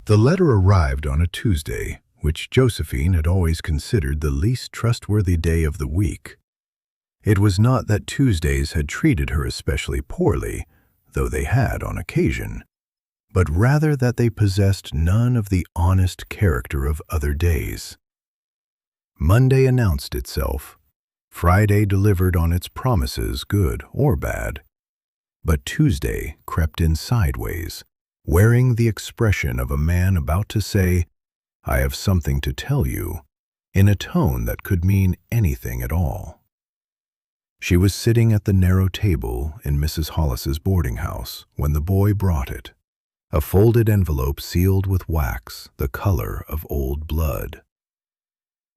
The letter arrived on a Tuesday, which Josephine had always considered the least trustworthy day of the week. It was not that Tuesdays had treated her especially poorly, though they had on occasion, but rather that they possessed none of the honest character of other days. Monday announced itself. Friday delivered on its promises, good or bad. But Tuesday crept in sideways, wearing the expression of a man about to say, "I have something to tell you," in a tone that could mean anything at all. She was sitting at the narrow table in Mrs. Hollis's boarding house when the boy brought it, a folded envelope sealed with wax the color of old blood.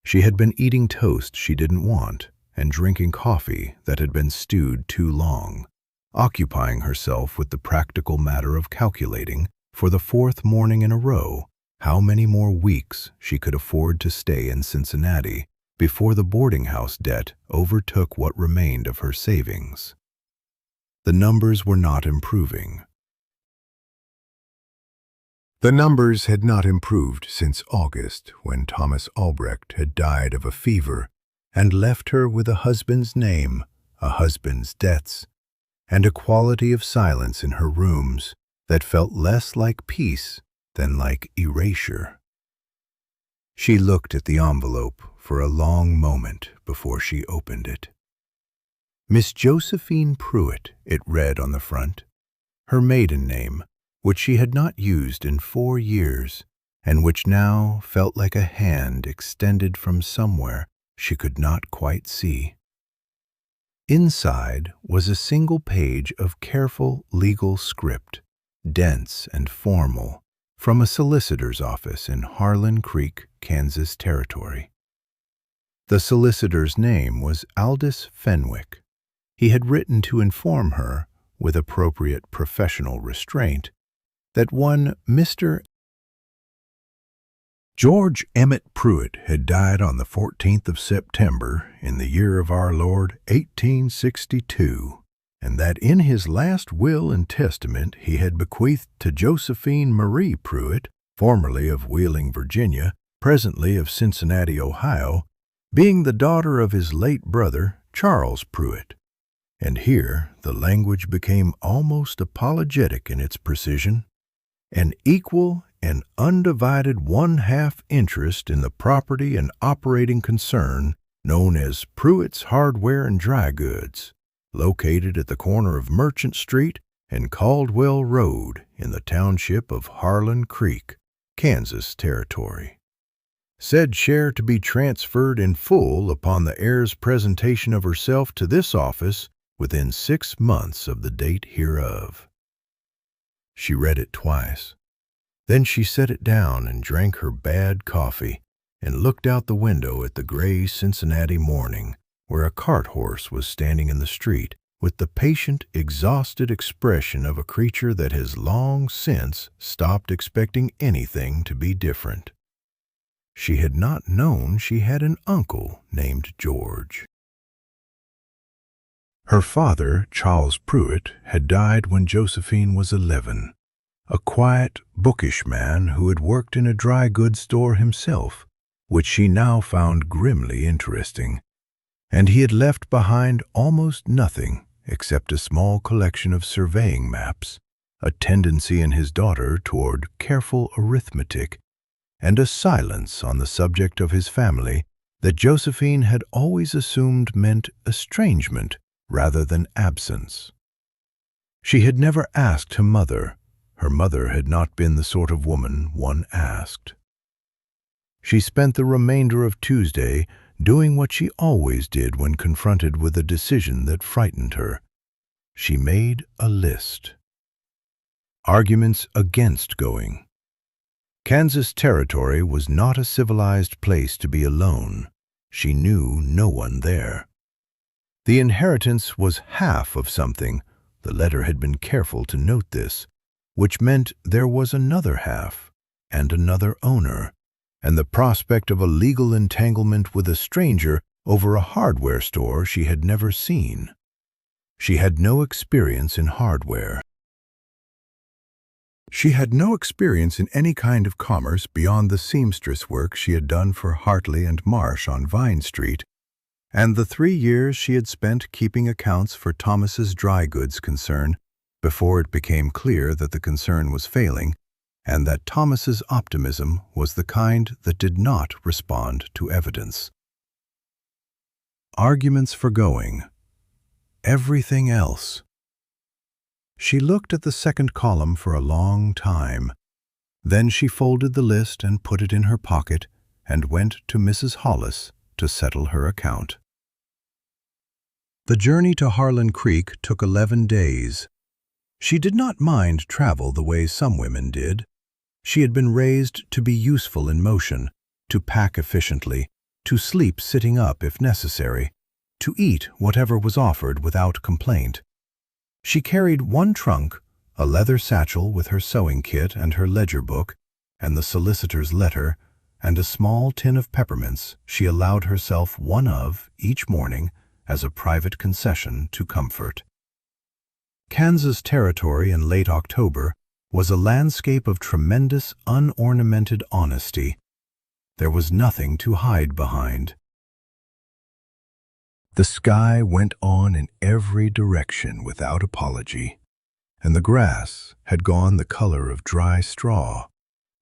She had been eating toast she didn't want and drinking coffee that had been stewed too long, occupying herself with the practical matter of calculating, for the fourth morning in a row, how many more weeks she could afford to stay in Cincinnati before the boarding house debt overtook what remained of her savings. The numbers were not improving. The numbers had not improved since August, when Thomas Albrecht had died of a fever and left her with a husband's name, a husband's debts, and a quality of silence in her rooms that felt less like peace than like erasure. She looked at the envelope for a long moment before she opened it. Miss Josephine Pruett, it read on the front, her maiden name, which she had not used in 4 years, and which now felt like a hand extended from somewhere she could not quite see. Inside was a single page of careful legal script, dense and formal, from a solicitor's office in Harlan Creek, Kansas Territory. The solicitor's name was Aldous Fenwick. He had written to inform her, with appropriate professional restraint, that one Mr. George Emmett Pruett had died on the 14th of September in the year of our Lord 1862, and that in his last will and testament he had bequeathed to Josephine Marie Pruett, formerly of Wheeling, Virginia, presently of Cincinnati, Ohio, being the daughter of his late brother, Charles Pruett. And here the language became almost apologetic in its precision. An equal and undivided 1/2 interest in the property and operating concern known as Pruett's Hardware and Dry Goods, located at the corner of Merchant Street and Caldwell Road in the township of Harlan Creek, Kansas Territory. Said share to be transferred in full upon the heir's presentation of herself to this office within 6 months of the date hereof. She read it twice. Then she set it down and drank her bad coffee and looked out the window at the gray Cincinnati morning, where a cart horse was standing in the street with the patient, exhausted expression of a creature that has long since stopped expecting anything to be different. She had not known she had an uncle named George. Her father, Charles Pruett, had died when Josephine was 11, a quiet, bookish man who had worked in a dry goods store himself, which she now found grimly interesting, and he had left behind almost nothing except a small collection of surveying maps, a tendency in his daughter toward careful arithmetic, and a silence on the subject of his family that Josephine had always assumed meant estrangement rather than absence. She had never asked her mother. Her mother had not been the sort of woman one asked. She spent the remainder of Tuesday doing what she always did when confronted with a decision that frightened her. She made a list. Arguments against going. Kansas Territory was not a civilized place to be alone. She knew no one there. The inheritance was half of something, the letter had been careful to note this, which meant there was another half, and another owner, and the prospect of a legal entanglement with a stranger over a hardware store she had never seen. She had no experience in hardware. She had no experience in any kind of commerce beyond the seamstress work she had done for Hartley and Marsh on Vine Street, and the 3 years she had spent keeping accounts for Thomas's dry goods concern before it became clear that the concern was failing and that Thomas's optimism was the kind that did not respond to evidence. Arguments for going. Everything else. She looked at the second column for a long time. Then she folded the list and put it in her pocket and went to Mrs. Hollis to settle her account. The journey to Harlan Creek took 11 days. She did not mind travel the way some women did. She had been raised to be useful in motion, to pack efficiently, to sleep sitting up if necessary, to eat whatever was offered without complaint. She carried one trunk, a leather satchel with her sewing kit and her ledger book, and the solicitor's letter, and a small tin of peppermints she allowed herself one of each morning as a private concession to comfort. Kansas Territory in late October was a landscape of tremendous, unornamented honesty. There was nothing to hide behind. The sky went on in every direction without apology, and the grass had gone the color of dry straw,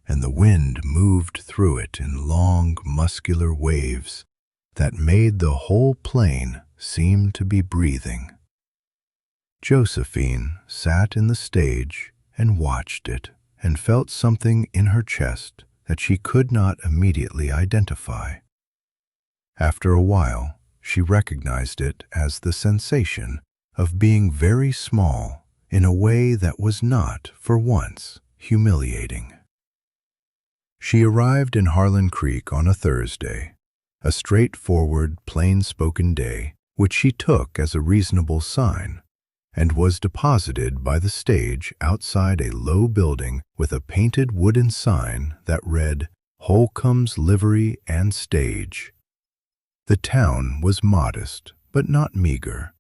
and the wind moved through it in long, muscular waves that made the whole plain seem to be breathing. Josephine sat in the stage and watched it and felt something in her chest that she could not immediately identify. After a while, she recognized it as the sensation of being very small in a way that was not, for once, humiliating. She arrived in Harlan Creek on a Thursday, a straightforward, plain-spoken day, which she took as a reasonable sign, and was deposited by the stage outside a low building with a painted wooden sign that read, "Holcomb's Livery and Stage." The town was modest, but not meager.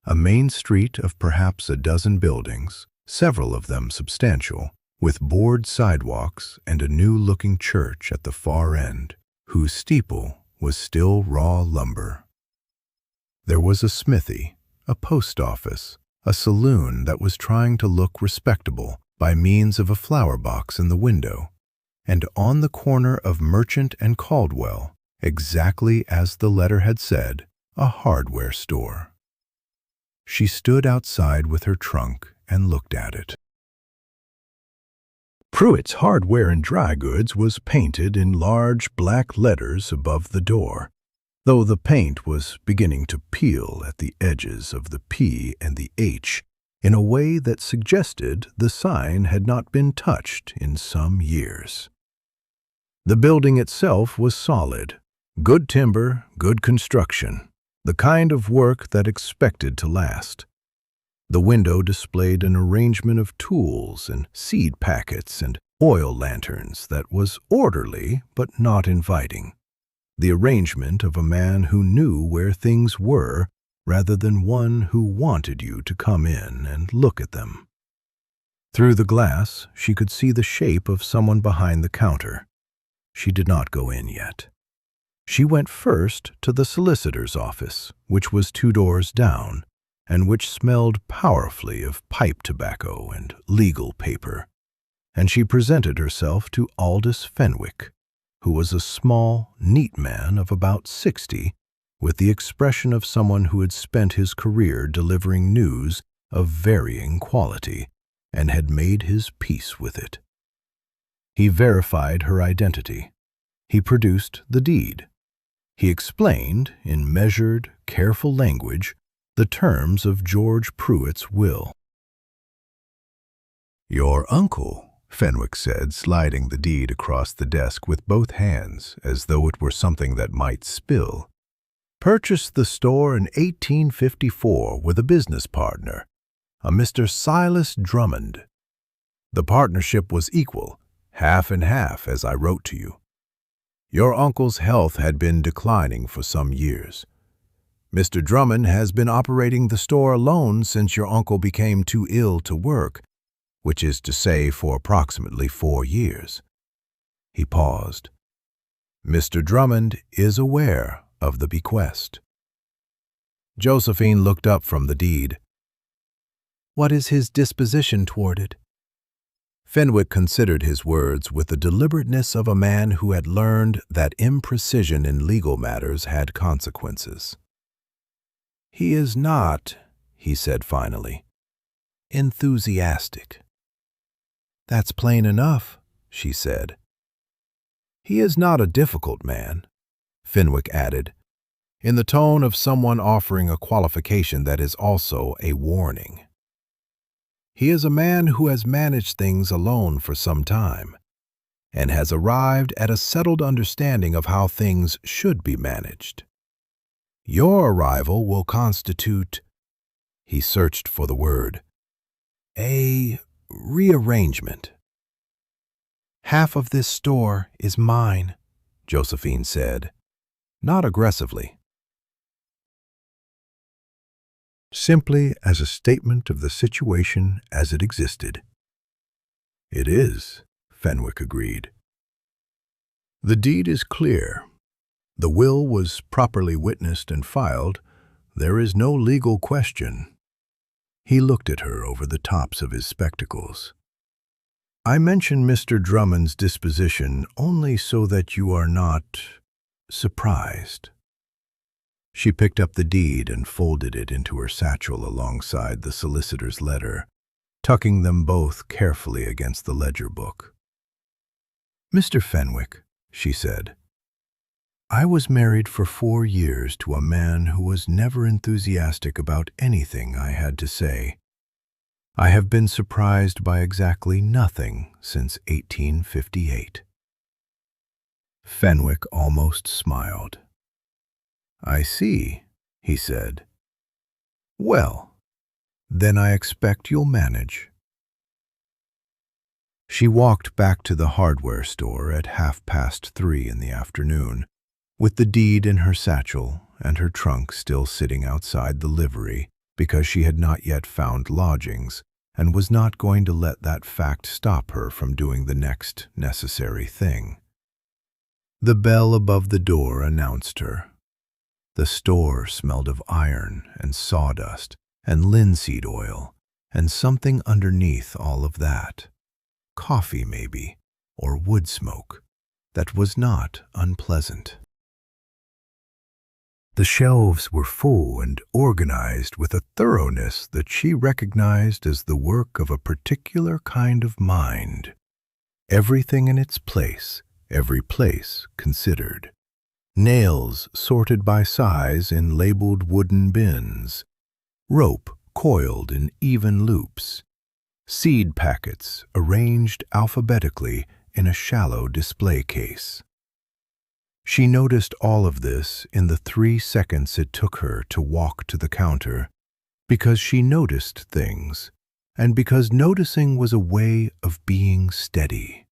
A main street of perhaps a dozen buildings, several of them substantial, with board sidewalks and a new-looking church at the far end, whose steeple was still raw lumber. There was a smithy, a post office, a saloon that was trying to look respectable by means of a flower box in the window, and on the corner of Merchant and Caldwell, exactly as the letter had said, a hardware store. She stood outside with her trunk and looked at it. Pruett's Hardware and Dry Goods was painted in large black letters above the door, though the paint was beginning to peel at the edges of the P and the H in a way that suggested the sign had not been touched in some years. The building itself was solid. Good timber, good construction, the kind of work that expected to last. The window displayed an arrangement of tools and seed packets and oil lanterns that was orderly but not inviting. The arrangement of a man who knew where things were rather than one who wanted you to come in and look at them. Through the glass, she could see the shape of someone behind the counter. She did not go in yet. She went first to the solicitor's office, which was 2 doors down, and which smelled powerfully of pipe tobacco and legal paper, and she presented herself to Aldous Fenwick, who was a small, neat man of about 60, with the expression of someone who had spent his career delivering news of varying quality and had made his peace with it. He verified her identity. He produced the deed. He explained, in measured, careful language, the terms of George Pruett's will. "Your uncle," Fenwick said, sliding the deed across the desk with both hands as though it were something that might spill, "purchased the store in 1854 with a business partner, a Mr. Silas Drummond. The partnership was equal, half and half, as I wrote to you. Your uncle's health had been declining for some years. Mr. Drummond has been operating the store alone since your uncle became too ill to work, which is to say for approximately 4 years. He paused. Mr. Drummond is aware of the bequest. Josephine looked up from the deed. What is his disposition toward it? Fenwick considered his words with the deliberateness of a man who had learned that imprecision in legal matters had consequences. He is not, he said finally, enthusiastic. That's plain enough, she said. He is not a difficult man, Fenwick added, in the tone of someone offering a qualification that is also a warning. He is a man who has managed things alone for some time, and has arrived at a settled understanding of how things should be managed. Your arrival will constitute, he searched for the word, a rearrangement. Half of this store is mine, Josephine said, not aggressively. Simply as a statement of the situation as it existed. It is, Fenwick agreed. The deed is clear. The will was properly witnessed and filed. There is no legal question. He looked at her over the tops of his spectacles. I mention Mr. Drummond's disposition only so that you are not surprised. She picked up the deed and folded it into her satchel alongside the solicitor's letter, tucking them both carefully against the ledger book. Mr. Fenwick, she said, I was married for 4 years to a man who was never enthusiastic about anything I had to say. I have been surprised by exactly nothing since 1858. Fenwick almost smiled. I see, he said. Well, then I expect you'll manage. She walked back to the hardware store at 3:30 in the afternoon, with the deed in her satchel and her trunk still sitting outside the livery because she had not yet found lodgings and was not going to let that fact stop her from doing the next necessary thing. The bell above the door announced her. The store smelled of iron and sawdust and linseed oil and something underneath all of that. Coffee, maybe, or wood smoke, that was not unpleasant. The shelves were full and organized with a thoroughness that she recognized as the work of a particular kind of mind. Everything in its place, every place considered. Nails sorted by size in labeled wooden bins. Rope coiled in even loops. Seed packets arranged alphabetically in a shallow display case. She noticed all of this in the 3 seconds it took her to walk to the counter, because she noticed things, and because noticing was a way of being steady.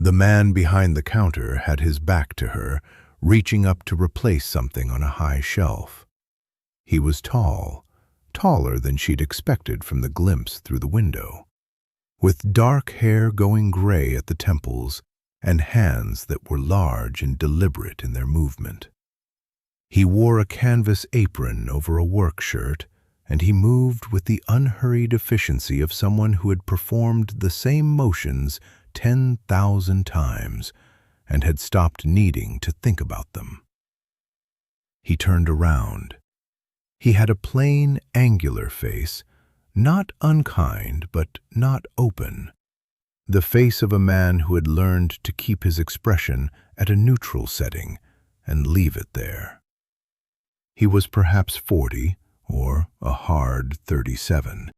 The man behind the counter had his back to her, reaching up to replace something on a high shelf. He was tall, taller than she'd expected from the glimpse through the window, with dark hair going gray at the temples and hands that were large and deliberate in their movement. He wore a canvas apron over a work shirt, and he moved with the unhurried efficiency of someone who had performed the same motions 10,000 times and had stopped needing to think about them. He turned around. He had a plain, angular face, not unkind but not open, the face of a man who had learned to keep his expression at a neutral setting and leave it there. He was perhaps 40 or a hard 37.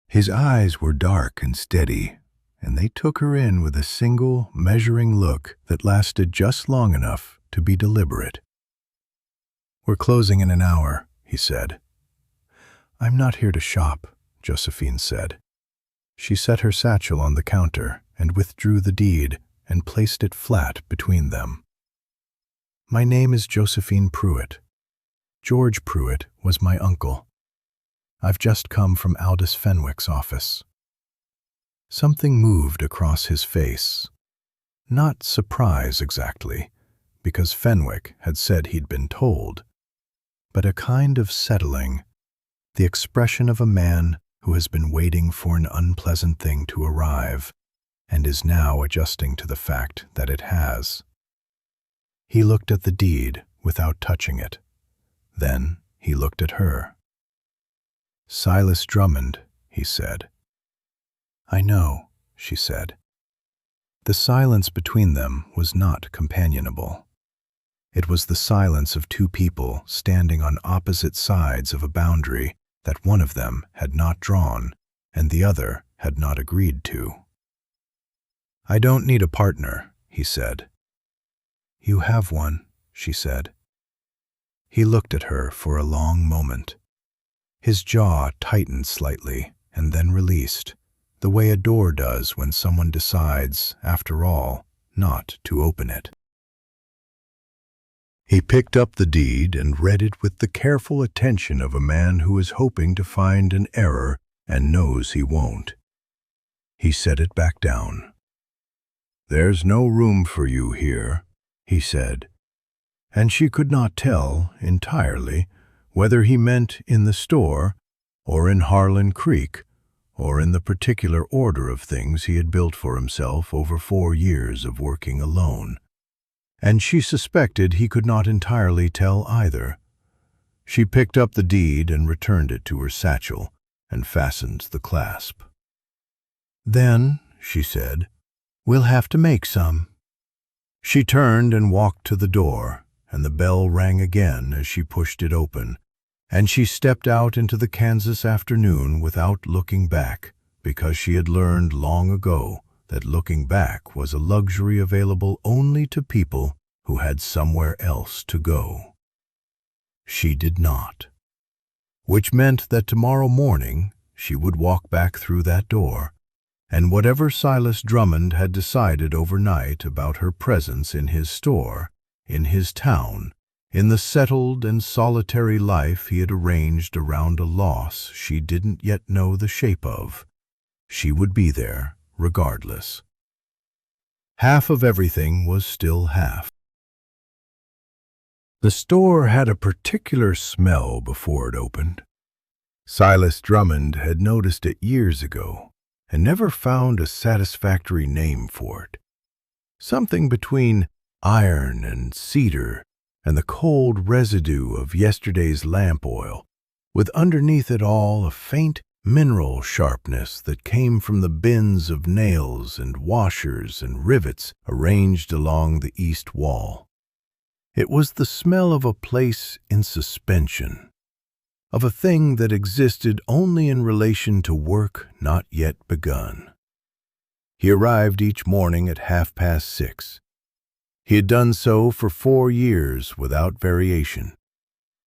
His eyes were dark and steady, and they took her in with a single, measuring look that lasted just long enough to be deliberate. We're closing in an hour, he said. I'm not here to shop, Josephine said. She set her satchel on the counter and withdrew the deed and placed it flat between them. My name is Josephine Pruett. George Pruett was my uncle. I've just come from Aldous Fenwick's office." Something moved across his face. Not surprise exactly, because Fenwick had said he'd been told, but a kind of settling, the expression of a man who has been waiting for an unpleasant thing to arrive and is now adjusting to the fact that it has. He looked at the deed without touching it. Then he looked at her. "Silas Drummond," he said. "I know," she said. The silence between them was not companionable. It was the silence of two people standing on opposite sides of a boundary that one of them had not drawn and the other had not agreed to. "I don't need a partner," he said. "You have one," she said. He looked at her for a long moment. His jaw tightened slightly and then released, the way a door does when someone decides, after all, not to open it. He picked up the deed and read it with the careful attention of a man who is hoping to find an error and knows he won't. He set it back down. "There's no room for you here," he said, and she could not tell entirely whether he meant in the store or in Harlan Creek or in the particular order of things he had built for himself over 4 years of working alone. And she suspected he could not entirely tell either. She picked up the deed and returned it to her satchel and fastened the clasp. "Then," she said, "we'll have to make some." She turned and walked to the door, and the bell rang again as she pushed it open, and she stepped out into the Kansas afternoon without looking back, because she had learned long ago that looking back was a luxury available only to people who had somewhere else to go. She did not, which meant that tomorrow morning she would walk back through that door, and whatever Silas Drummond had decided overnight about her presence in his store, in his town, in the settled and solitary life he had arranged around a loss she didn't yet know the shape of, she would be there regardless. Half of everything was still half. The store had a particular smell before it opened. Silas Drummond had noticed it years ago and never found a satisfactory name for it. Something between iron and cedar and the cold residue of yesterday's lamp oil, with underneath it all a faint mineral sharpness that came from the bins of nails and washers and rivets arranged along the east wall. It was the smell of a place in suspension, of a thing that existed only in relation to work not yet begun. He arrived each morning at 6:30. He had done so for 4 years without variation.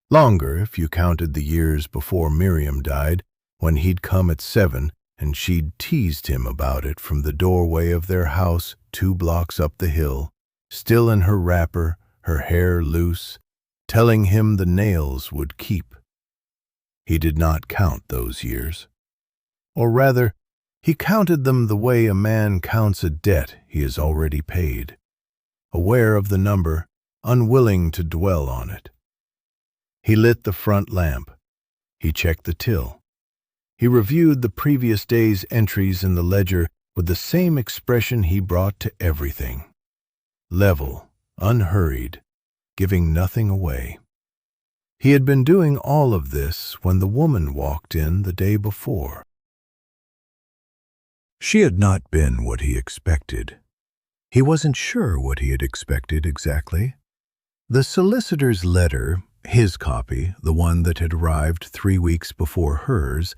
Longer if you counted the years before Miriam died, when he'd come at 7 and she'd teased him about it from the doorway of their house 2 blocks up the hill, still in her wrapper, her hair loose, telling him the nails would keep. He did not count those years. Or rather, he counted them the way a man counts a debt he has already paid, aware of the number, unwilling to dwell on it. He lit the front lamp. He checked the till. He reviewed the previous day's entries in the ledger with the same expression he brought to everything. Level, unhurried, giving nothing away. He had been doing all of this when the woman walked in the day before. She had not been what he expected. He wasn't sure what he had expected exactly. The solicitor's letter, his copy, the one that had arrived 3 weeks before hers,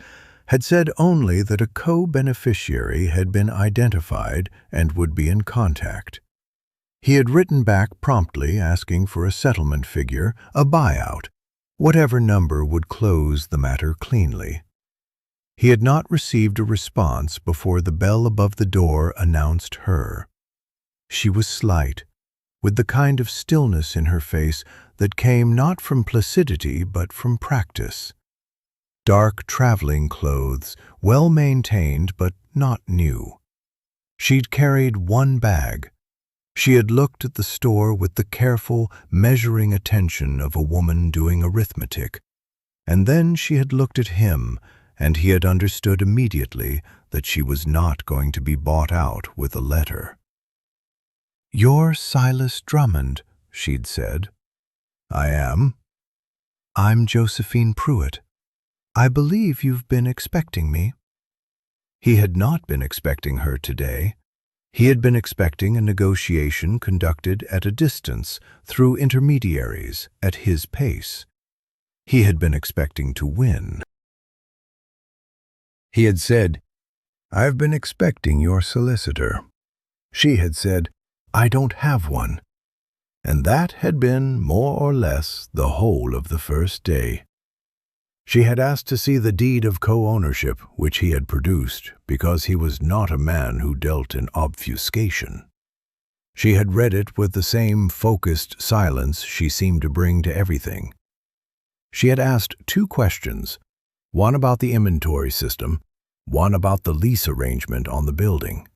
had said only that a co-beneficiary had been identified and would be in contact. He had written back promptly asking for a settlement figure, a buyout, whatever number would close the matter cleanly. He had not received a response before the bell above the door announced her. She was slight, with the kind of stillness in her face that came not from placidity but from practice. dark traveling clothes, well maintained but not new. She'd carried one bag. She had looked at the store with the careful, measuring attention of a woman doing arithmetic. And then she had looked at him, and he had understood immediately that she was not going to be bought out with a letter. "You're Silas Drummond," she'd said. "I am." "I'm Josephine Pruett. I believe you've been expecting me." He had not been expecting her today. He had been expecting a negotiation conducted at a distance, through intermediaries, at his pace. He had been expecting to win. He had said, "I've been expecting your solicitor." She had said, "I don't have one." And that had been, more or less, the whole of the first day. She had asked to see the deed of co-ownership, which he had produced, because he was not a man who dealt in obfuscation. She had read it with the same focused silence she seemed to bring to everything. She had asked 2 questions, one about the inventory system, one about the lease arrangement on the building,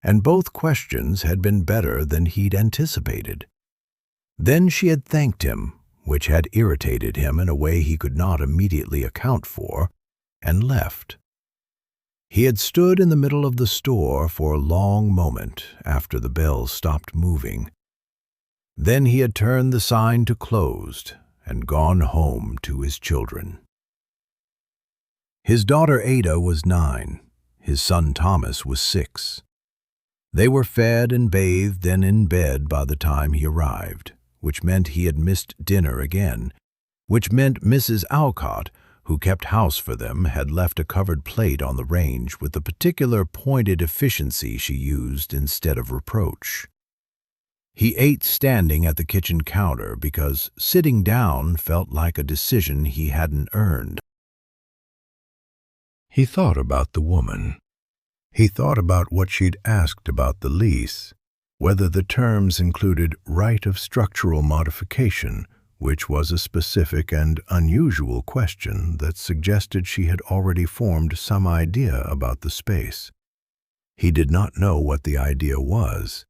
and both questions had been better than he'd anticipated. Then she had thanked him, which had irritated him in a way he could not immediately account for, and left. He had stood in the middle of the store for a long moment after the bells stopped moving. Then he had turned the sign to closed and gone home to his children. His daughter Ada was 9. His son Thomas was 6. They were fed and bathed and in bed by the time he arrived, which meant he had missed dinner again, which meant Mrs. Alcott, who kept house for them, had left a covered plate on the range with the particular pointed efficiency she used instead of reproach. He ate standing at the kitchen counter because sitting down felt like a decision he hadn't earned. He thought about the woman. He thought about what she'd asked about the lease, whether the terms included right of structural modification, which was a specific and unusual question that suggested she had already formed some idea about the space. He did not know what the idea was.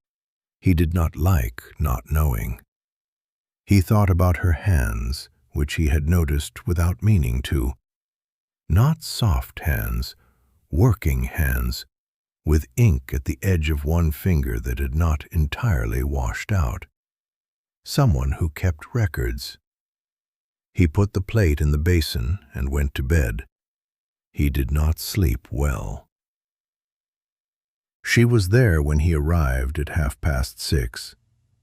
He did not like not knowing. He thought about her hands, which he had noticed without meaning to. Not soft hands, working hands, with ink at the edge of one finger that had not entirely washed out. Someone who kept records. He put the plate in the basin and went to bed. He did not sleep well. She was there when he arrived at 6:30.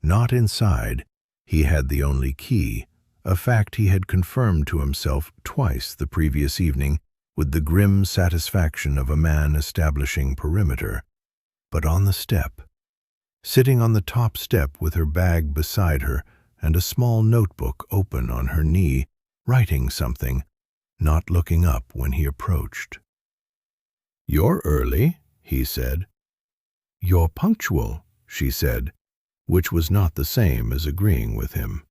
Not inside. He had the only key, a fact he had confirmed to himself twice the previous evening with the grim satisfaction of a man establishing perimeter. But on the step, sitting on the top step with her bag beside her and a small notebook open on her knee, writing something, not looking up when he approached. "You're early," he said. "You're punctual," she said, which was not the same as agreeing with him.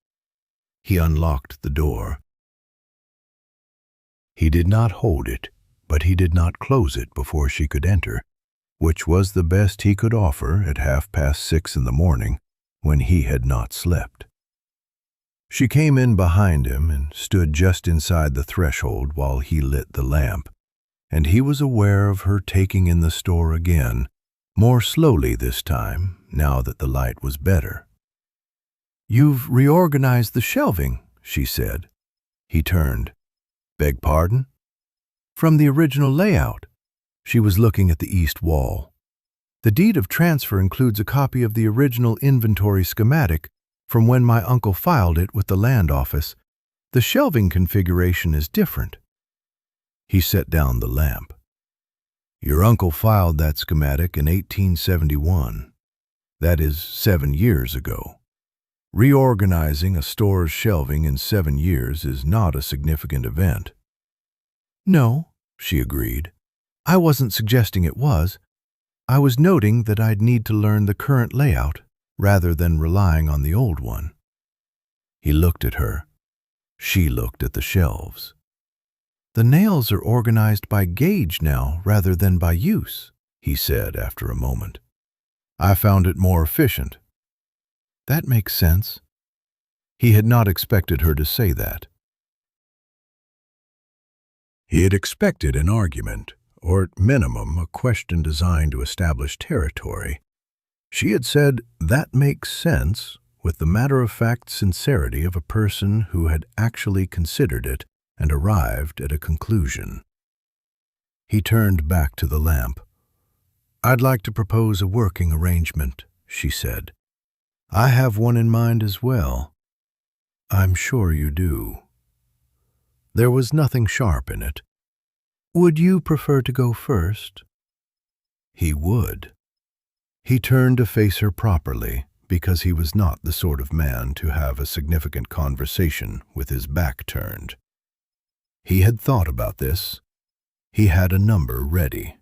He unlocked the door. He did not hold it, but he did not close it before she could enter, which was the best he could offer at 6:30 in the morning, when he had not slept. She came in behind him and stood just inside the threshold while he lit the lamp, and he was aware of her taking in the store again, more slowly this time, now that the light was better. "You've reorganized the shelving," she said. He turned. "Beg pardon?" "From the original layout." She was looking at the east wall. "The deed of transfer includes a copy of the original inventory schematic from when my uncle filed it with the land office. The shelving configuration is different." He set down the lamp. "Your uncle filed that schematic in 1871. That is 7 years ago. Reorganizing a store's shelving in 7 years is not a significant event." "No," she agreed. "I wasn't suggesting it was. I was noting that I'd need to learn the current layout rather than relying on the old one." He looked at her. She looked at the shelves. "The nails are organized by gauge now rather than by use," he said after a moment. "I found it more efficient." "That makes sense." He had not expected her to say that. He had expected an argument, or at minimum a question designed to establish territory. She had said, "That makes sense," with the matter-of-fact sincerity of a person who had actually considered it and arrived at a conclusion. He turned back to the lamp. "I'd like to propose a working arrangement," she said. "I have one in mind as well." "I'm sure you do." There was nothing sharp in it. "Would you prefer to go first?" He would. He turned to face her properly, because he was not the sort of man to have a significant conversation with his back turned. He had thought about this. He had a number ready.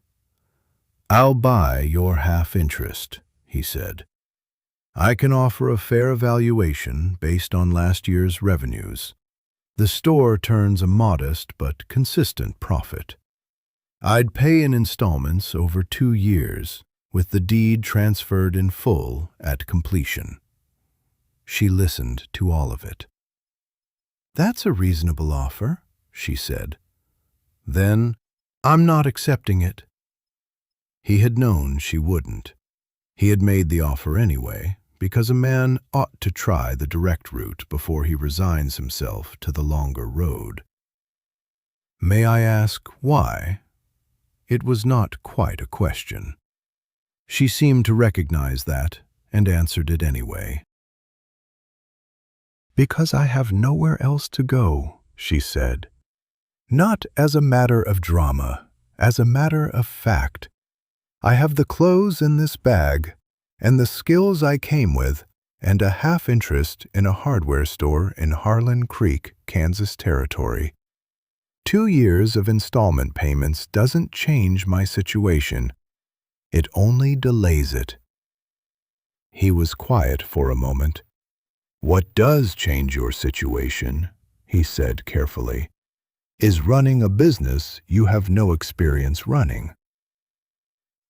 "I'll buy your half-interest," he said. "I can offer a fair evaluation based on last year's revenues. The store turns a modest but consistent profit. I'd pay in installments over 2 years, with the deed transferred in full at completion." She listened to all of it. "That's a reasonable offer," she said. Then, "I'm not accepting it." He had known she wouldn't. He had made the offer anyway, because a man ought to try the direct route before he resigns himself to the longer road. "May I ask why?" It was not quite a question. She seemed to recognize that and answered it anyway. "Because I have nowhere else to go," she said. "Not as a matter of drama, as a matter of fact. I have the clothes in this bag, and the skills I came with, and a half-interest in a hardware store in Harlan Creek, Kansas Territory. 2 years of installment payments doesn't change my situation. It only delays it." He was quiet for a moment. "What does change your situation," he said carefully, "is running a business you have no experience running."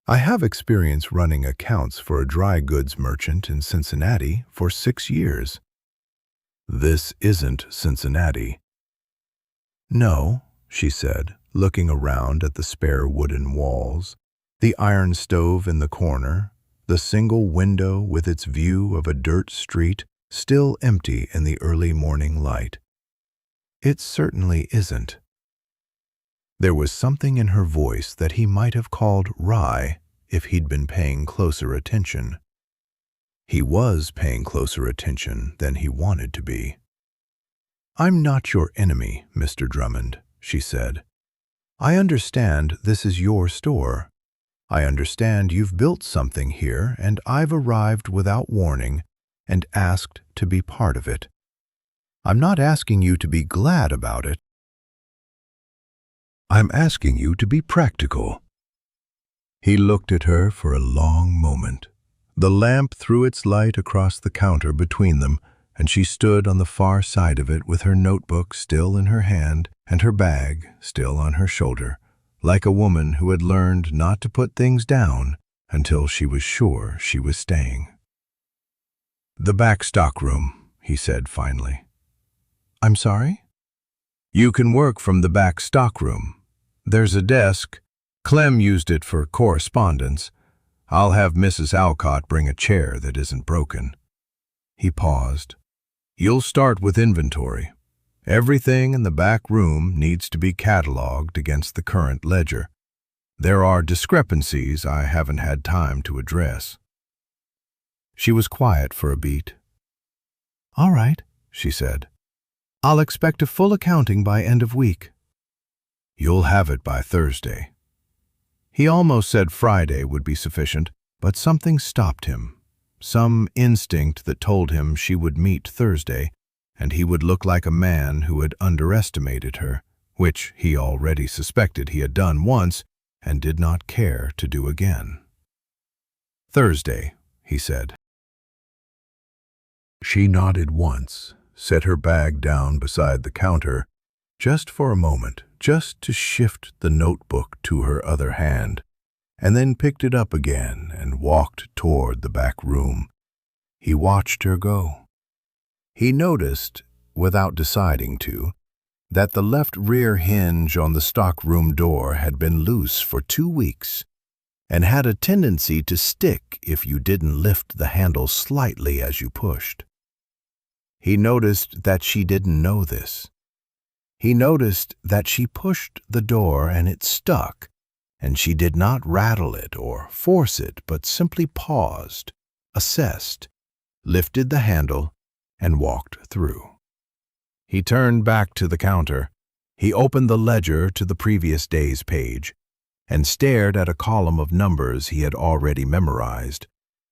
"I have experience running accounts for a dry goods merchant in Cincinnati for 6 years. "This isn't Cincinnati." "No," she said, looking around at the spare wooden walls, the iron stove in the corner, the single window with its view of a dirt street still empty in the early morning light. "It certainly isn't." There was something in her voice that he might have called wry if he'd been paying closer attention. He was paying closer attention than he wanted to be. "I'm not your enemy, Mr. Drummond," she said. "I understand this is your store. I understand you've built something here, and I've arrived without warning and asked to be part of it. I'm not asking you to be glad about it. I'm asking you to be practical." He looked at her for a long moment. The lamp threw its light across the counter between them, and she stood on the far side of it with her notebook still in her hand and her bag still on her shoulder, like a woman who had learned not to put things down until she was sure she was staying. "The back stockroom," he said finally. "I'm sorry?" "You can work from the back stockroom. There's a desk. Clem used it for correspondence. I'll have Mrs. Alcott bring a chair that isn't broken." He paused. "You'll start with inventory. Everything in the back room needs to be cataloged against the current ledger. There are discrepancies I haven't had time to address." She was quiet for a beat. "All right," she said. "I'll expect a full accounting by end of week." "You'll have it by Thursday." He almost said Friday would be sufficient, but something stopped him. Some instinct that told him she would meet Thursday, and he would look like a man who had underestimated her, which he already suspected he had done once and did not care to do again. "Thursday," he said. She nodded once, set her bag down beside the counter, just for a moment, just to shift the notebook to her other hand, and then picked it up again and walked toward the back room. He watched her go. He noticed, without deciding to, that the left rear hinge on the stockroom door had been loose for 2 weeks and had a tendency to stick if you didn't lift the handle slightly as you pushed. He noticed that she didn't know this. He noticed that she pushed the door and it stuck, and she did not rattle it or force it, but simply paused, assessed, lifted the handle, and walked through. He turned back to the counter. He opened the ledger to the previous day's page and stared at a column of numbers he had already memorized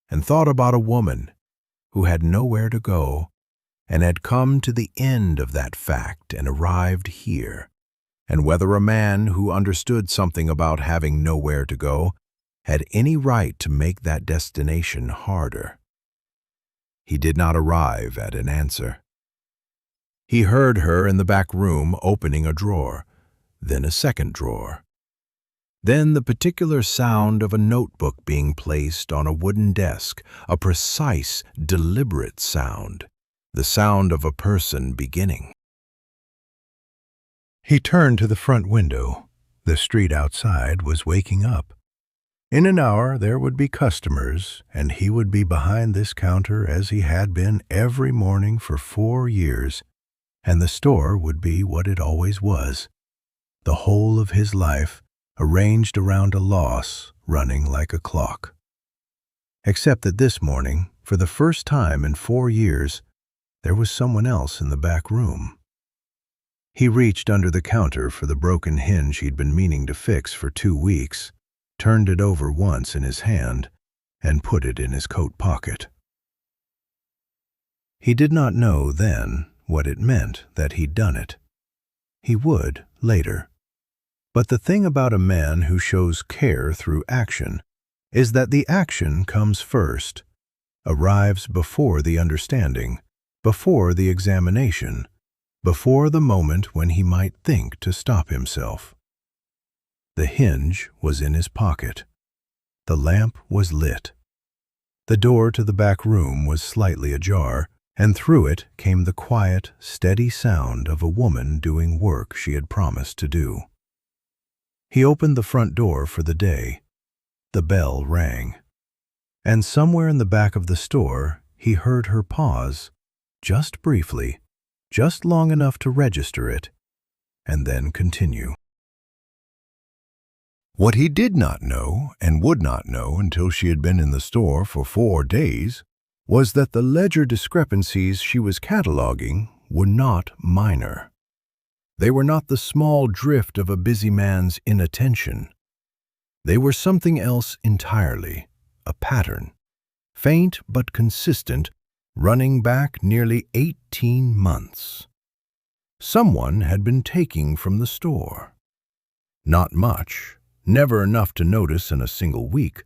and thought about a woman who had nowhere to go and had come to the end of that fact and arrived here, and whether a man who understood something about having nowhere to go had any right to make that destination harder. He did not arrive at an answer. He heard her in the back room opening a drawer, then a second drawer. Then the particular sound of a notebook being placed on a wooden desk, a precise, deliberate sound, the sound of a person beginning. He turned to the front window. The street outside was waking up. In an hour there would be customers, and he would be behind this counter as he had been every morning for 4 years, and the store would be what it always was, the whole of his life arranged around a loss running like a clock. Except that this morning, for the first time in 4 years, there was someone else in the back room. He reached under the counter for the broken hinge he'd been meaning to fix for 2 weeks, turned it over once in his hand, and put it in his coat pocket. He did not know then what it meant that he'd done it. He would later. But the thing about a man who shows care through action is that the action comes first, arrives before the understanding, before the examination, before the moment when he might think to stop himself. The hinge was in his pocket. The lamp was lit. The door to the back room was slightly ajar, and through it came the quiet, steady sound of a woman doing work she had promised to do. He opened the front door for the day. The bell rang. And somewhere in the back of the store, he heard her pause, just briefly, just long enough to register it, and then continue. What he did not know, and would not know until she had been in the store for 4 days, was that the ledger discrepancies she was cataloging were not minor. They were not the small drift of a busy man's inattention. They were something else entirely, a pattern, faint but consistent, running back nearly 18 months. Someone had been taking from the store. Not much, never enough to notice in a single week,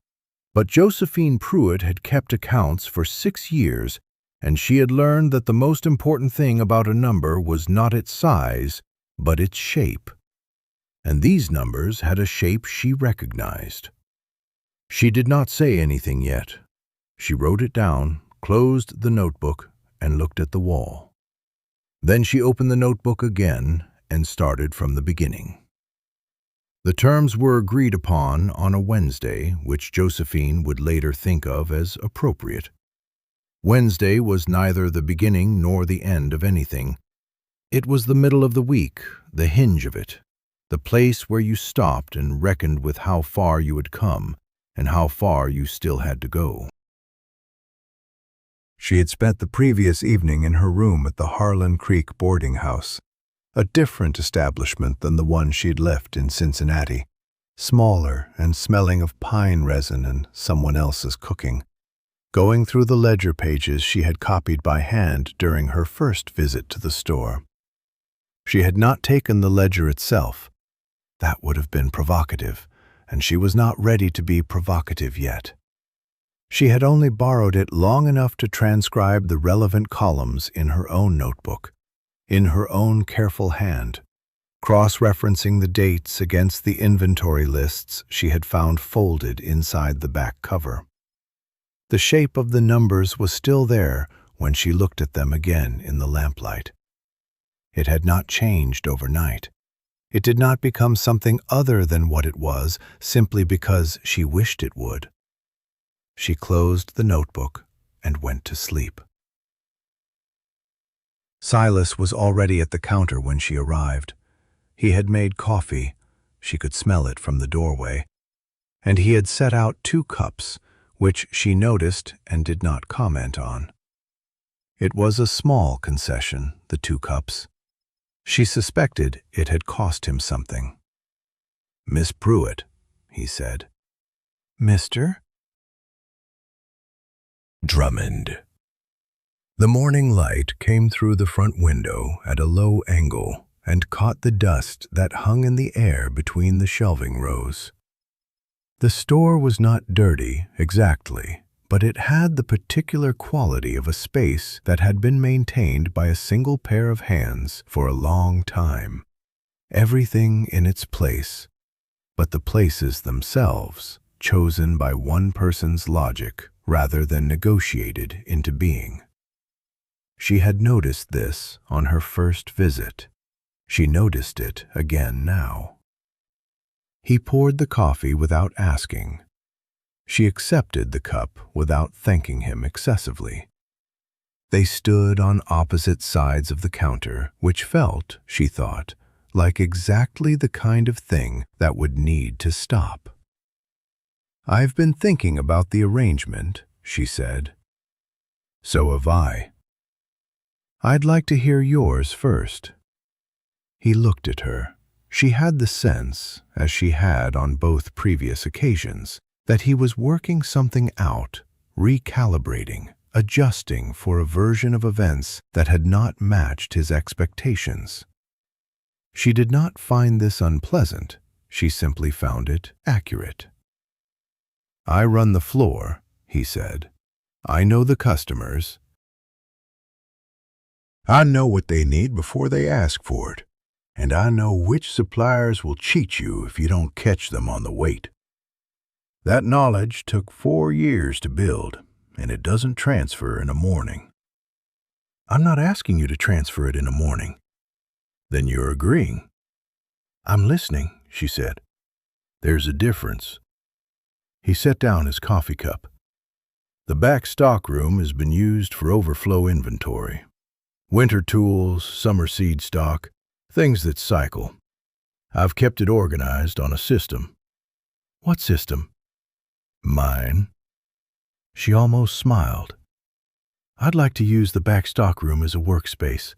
but Josephine Pruett had kept accounts for 6 years, and she had learned that the most important thing about a number was not its size, but its shape. And these numbers had a shape she recognized. She did not say anything yet. She wrote it down, closed the notebook, and looked at the wall. Then she opened the notebook again and started from the beginning. The terms were agreed upon on a Wednesday, which Josephine would later think of as appropriate. Wednesday was neither the beginning nor the end of anything. It was the middle of the week, the hinge of it, the place where you stopped and reckoned with how far you had come and how far you still had to go. She had spent the previous evening in her room at the Harlan Creek boarding house, a different establishment than the one she'd left in Cincinnati, smaller and smelling of pine resin and someone else's cooking. Going through the ledger pages she had copied by hand during her first visit to the store. She had not taken the ledger itself. That would have been provocative, and she was not ready to be provocative yet. She had only borrowed it long enough to transcribe the relevant columns in her own notebook, in her own careful hand, cross-referencing the dates against the inventory lists she had found folded inside the back cover. The shape of the numbers was still there when she looked at them again in the lamplight. It had not changed overnight. It did not become something other than what it was simply because she wished it would. She closed the notebook and went to sleep. Silas was already at the counter when she arrived. He had made coffee, she could smell it from the doorway, and he had set out 2 cups, which she noticed and did not comment on. It was a small concession, the 2 cups. She suspected it had cost him something. "Miss Pruett," he said. "Mr. Drummond." The morning light came through the front window at a low angle and caught the dust that hung in the air between the shelving rows. The store was not dirty exactly, but it had the particular quality of a space that had been maintained by a single pair of hands for a long time. Everything in its place, but the places themselves chosen by one person's logic rather than negotiated into being. She had noticed this on her first visit. She noticed it again now. He poured the coffee without asking. She accepted the cup without thanking him excessively. They stood on opposite sides of the counter, which felt, she thought, like exactly the kind of thing that would need to stop. "I've been thinking about the arrangement," she said. "So have I." "I'd like to hear yours first." He looked at her. She had the sense, as she had on both previous occasions, that he was working something out, recalibrating, adjusting for a version of events that had not matched his expectations. She did not find this unpleasant, she simply found it accurate. "I run the floor," he said. "I know the customers. I know what they need before they ask for it, and I know which suppliers will cheat you if you don't catch them on the weight. That knowledge took 4 years to build, and it doesn't transfer in a morning." "I'm not asking you to transfer it in a morning." "Then you're agreeing." "I'm listening," she said. "There's a difference." He set down his coffee cup. "The back stockroom has been used for overflow inventory. Winter tools, summer seed stock, things that cycle. I've kept it organized on a system." "What system?" "Mine." She almost smiled. "I'd like to use the back stockroom as a workspace.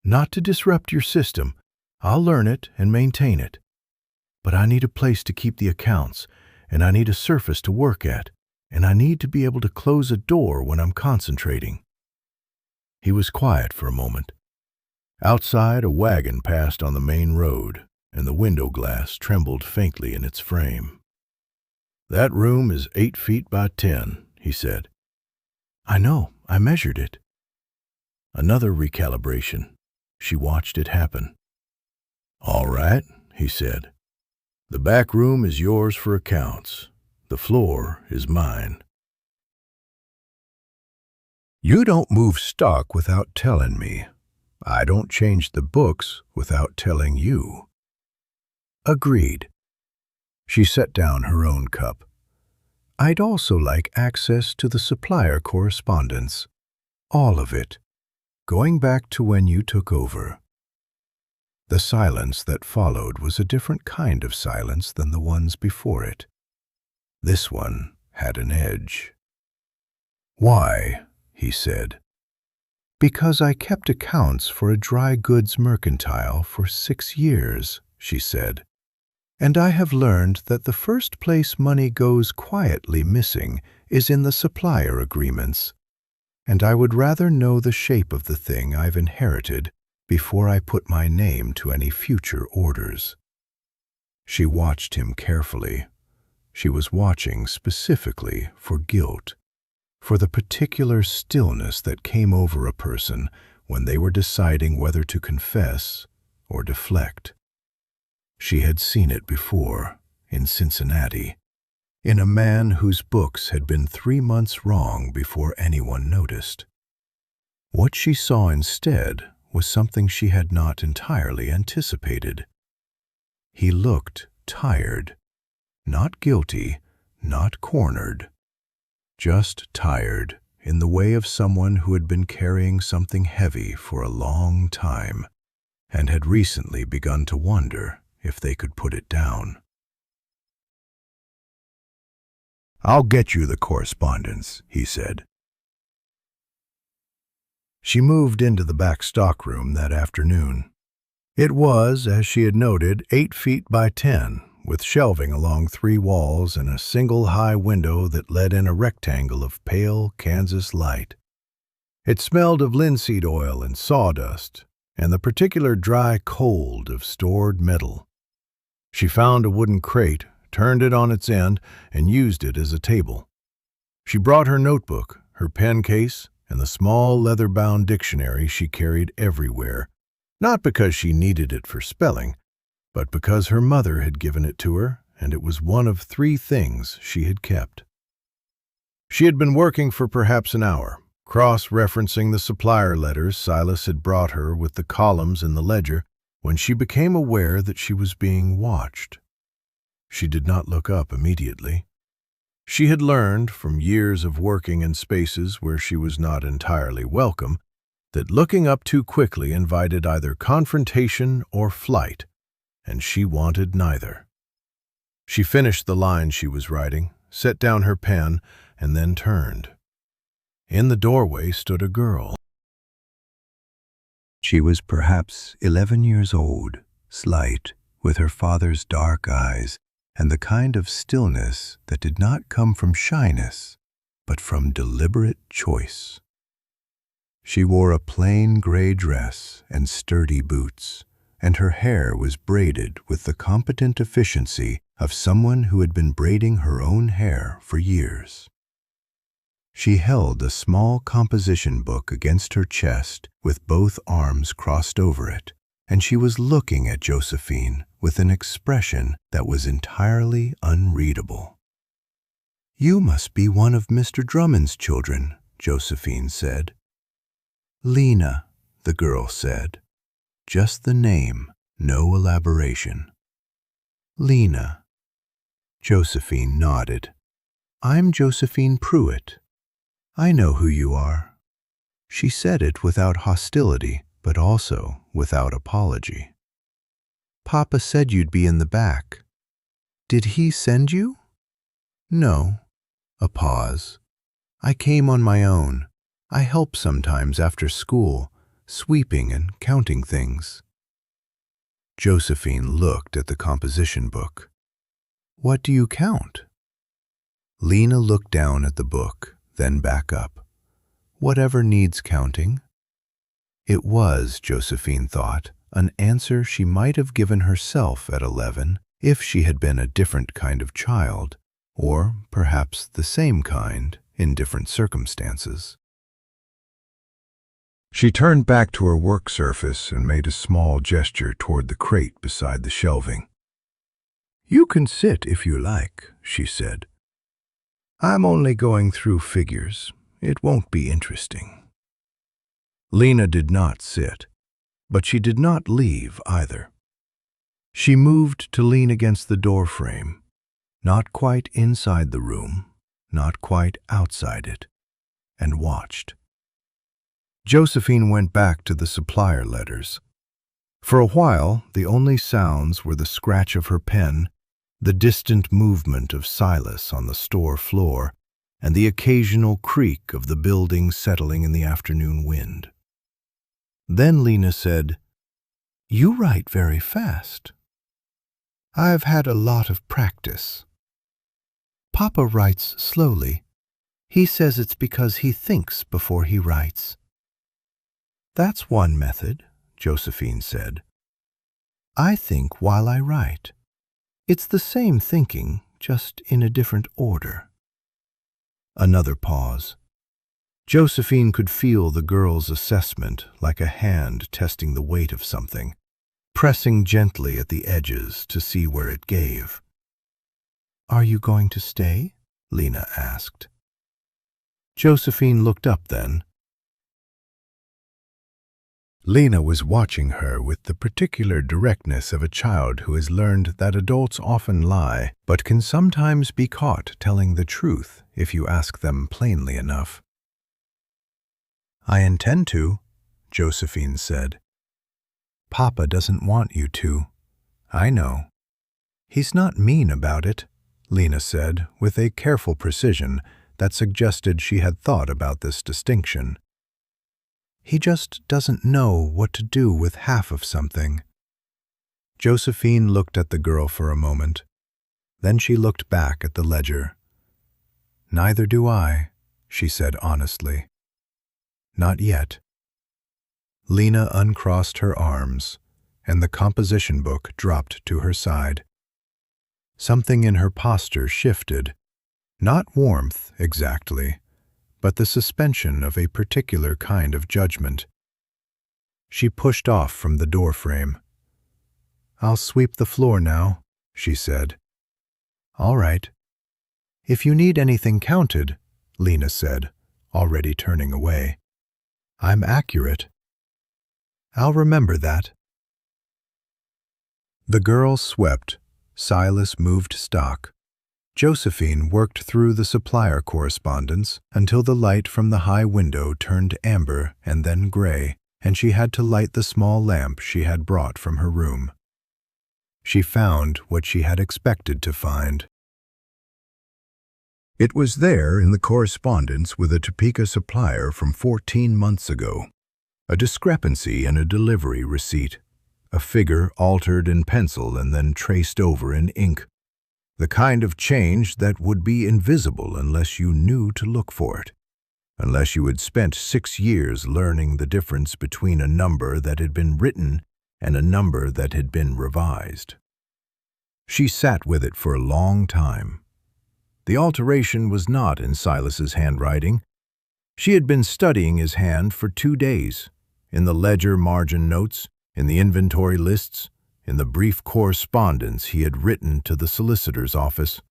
Not to disrupt your system. I'll learn it and maintain it. But I need a place to keep the accounts, and I need a surface to work at, and I need to be able to close a door when I'm concentrating." He was quiet for a moment. Outside, a wagon passed on the main road, and the window glass trembled faintly in its frame. "That room is 8 feet by 10, he said. "I know. I measured it." Another recalibration. She watched it happen. "All right," he said. "The back room is yours for accounts. The floor is mine." "You don't move stock without telling me. I don't change the books without telling you." "Agreed." She set down her own cup. "I'd also like access to the supplier correspondence. All of it. Going back to when you took over." The silence that followed was a different kind of silence than the ones before it. This one had an edge. "Why?" he said. "Because I kept accounts for a dry goods mercantile for 6 years," she said. "And I have learned that the first place money goes quietly missing is in the supplier agreements. And I would rather know the shape of the thing I've inherited before I put my name to any future orders." She watched him carefully. She was watching specifically for guilt, for the particular stillness that came over a person when they were deciding whether to confess or deflect. She had seen it before, in Cincinnati, in a man whose books had been 3 months wrong before anyone noticed. What she saw instead was something she had not entirely anticipated. He looked tired, not guilty, not cornered, just tired in the way of someone who had been carrying something heavy for a long time and had recently begun to wonder if they could put it down. "I'll get you the correspondence," he said. She moved into the back stockroom that afternoon. It was, as she had noted, 8 feet by 10, with shelving along 3 walls and a single high window that let in a rectangle of pale Kansas light. It smelled of linseed oil and sawdust, and the particular dry cold of stored metal. She found a wooden crate, turned it on its end, and used it as a table. She brought her notebook, her pen case, and the small leather-bound dictionary she carried everywhere, not because she needed it for spelling, but because her mother had given it to her, and it was one of 3 things she had kept. She had been working for perhaps an hour, cross-referencing the supplier letters Silas had brought her with the columns in the ledger, when she became aware that she was being watched. She did not look up immediately. She had learned, from years of working in spaces where she was not entirely welcome, that looking up too quickly invited either confrontation or flight, and she wanted neither. She finished the line she was writing, set down her pen, and then turned. In the doorway stood a girl. She was perhaps 11 years old, slight, with her father's dark eyes, and the kind of stillness that did not come from shyness, but from deliberate choice. She wore a plain gray dress and sturdy boots, and her hair was braided with the competent efficiency of someone who had been braiding her own hair for years. She held a small composition book against her chest with both arms crossed over it, and she was looking at Josephine with an expression that was entirely unreadable. "You must be one of Mr. Drummond's children," Josephine said. "Lena," the girl said. Just the name, no elaboration. "Lena." Josephine nodded. "I'm Josephine Pruett. I know who you are." She said it without hostility, but also without apology. "Papa said you'd be in the back." "Did he send you?" "No." A pause. "I came on my own. I help sometimes after school, sweeping and counting things." Josephine looked at the composition book. "What do you count?" Lena looked down at the book, then back up. "Whatever needs counting." It was, Josephine thought, an answer she might have given herself at 11 if she had been a different kind of child, or perhaps the same kind in different circumstances. She turned back to her work surface and made a small gesture toward the crate beside the shelving. "You can sit if you like," she said. "I'm only going through figures. It won't be interesting." Lena did not sit, but she did not leave either. She moved to lean against the doorframe, not quite inside the room, not quite outside it, and watched. Josephine went back to the supplier letters. For a while, the only sounds were the scratch of her pen, the distant movement of Silas on the store floor, and the occasional creak of the building settling in the afternoon wind. Then Lena said, "You write very fast." "I've had a lot of practice." "Papa writes slowly. He says it's because he thinks before he writes." "That's one method," Josephine said. "I think while I write. It's the same thinking, just in a different order." Another pause. Josephine could feel the girl's assessment like a hand testing the weight of something, pressing gently at the edges to see where it gave. "Are you going to stay?" Lena asked. Josephine looked up then. Lena was watching her with the particular directness of a child who has learned that adults often lie, but can sometimes be caught telling the truth if you ask them plainly enough. "I intend to," Josephine said. "Papa doesn't want you to. I know." "He's not mean about it," Lena said with a careful precision that suggested she had thought about this distinction. "He just doesn't know what to do with half of something." Josephine looked at the girl for a moment. Then she looked back at the ledger. "Neither do I," she said honestly. "Not yet." Lena uncrossed her arms, and the composition book dropped to her side. Something in her posture shifted, not warmth exactly, but the suspension of a particular kind of judgment. She pushed off from the doorframe. "I'll sweep the floor now," she said. "All right." "If you need anything counted," Lena said, already turning away. "I'm accurate." "I'll remember that." The girl swept. Silas moved stock. Josephine worked through the supplier correspondence until the light from the high window turned amber and then gray, and she had to light the small lamp she had brought from her room. She found what she had expected to find. It was there in the correspondence with a Topeka supplier from 14 months ago. A discrepancy in a delivery receipt. A figure altered in pencil and then traced over in ink. The kind of change that would be invisible unless you knew to look for it, unless you had spent 6 years learning the difference between a number that had been written and a number that had been revised. She sat with it for a long time. The alteration was not in Silas's handwriting. She had been studying his hand for 2 days, in the ledger margin notes, in the inventory lists, in the brief correspondence he had written to the solicitor's office.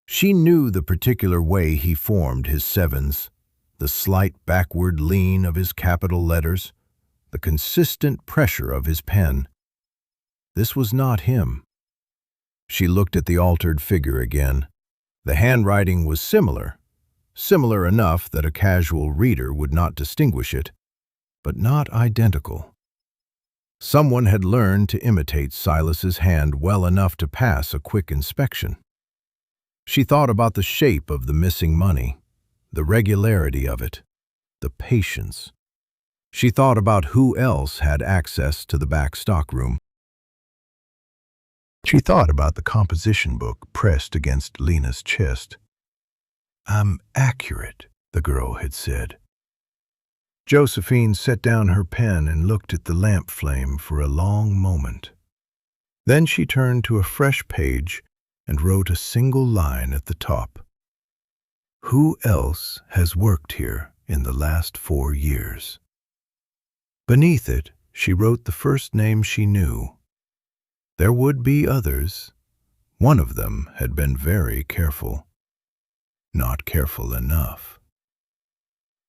She knew the particular way he formed his sevens, the slight backward lean of his capital letters, the consistent pressure of his pen. This was not him. She looked at the altered figure again. The handwriting was similar enough that a casual reader would not distinguish it, but not identical. Someone had learned to imitate Silas's hand well enough to pass a quick inspection. She thought about the shape of the missing money, the regularity of it, the patience. She thought about who else had access to the back stockroom. She thought about the composition book pressed against Lena's chest. "I'm accurate," the girl had said. Josephine set down her pen and looked at the lamp flame for a long moment. Then she turned to a fresh page and wrote a single line at the top. "Who else has worked here in the last 4 years?" Beneath it, she wrote the first name she knew. There would be others. One of them had been very careful. Not careful enough.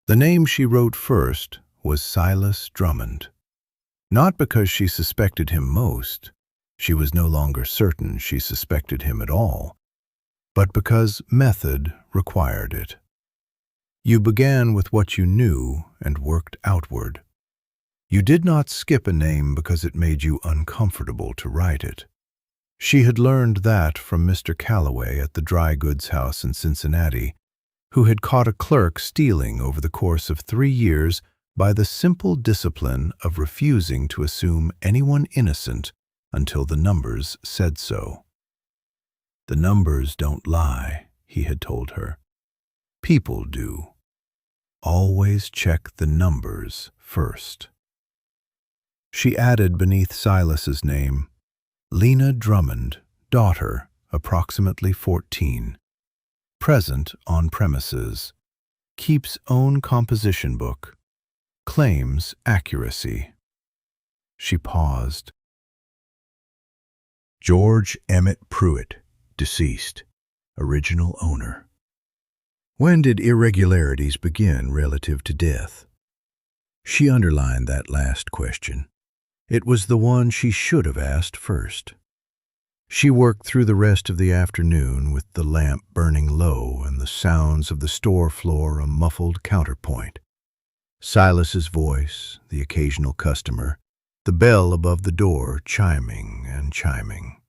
The name she wrote first was Silas Drummond. Not because she suspected him most, she was no longer certain she suspected him at all, but because method required it. You began with what you knew and worked outward. You did not skip a name because it made you uncomfortable to write it. She had learned that from Mr. Calloway at the dry goods house in Cincinnati, who had caught a clerk stealing over the course of 3 years by the simple discipline of refusing to assume anyone innocent until the numbers said so. "The numbers don't lie," he had told her. "People do. Always check the numbers first." She added beneath Silas's name, "Lena Drummond, daughter, approximately 14. Present on premises. Keeps own composition book. Claims accuracy." She paused. George Emmett Pruett, deceased. Original owner. When did irregularities begin relative to death? She underlined that last question. It was the one she should have asked first. She worked through the rest of the afternoon with the lamp burning low and the sounds of the store floor a muffled counterpoint. Silas's voice, the occasional customer, the bell above the door chiming and chiming.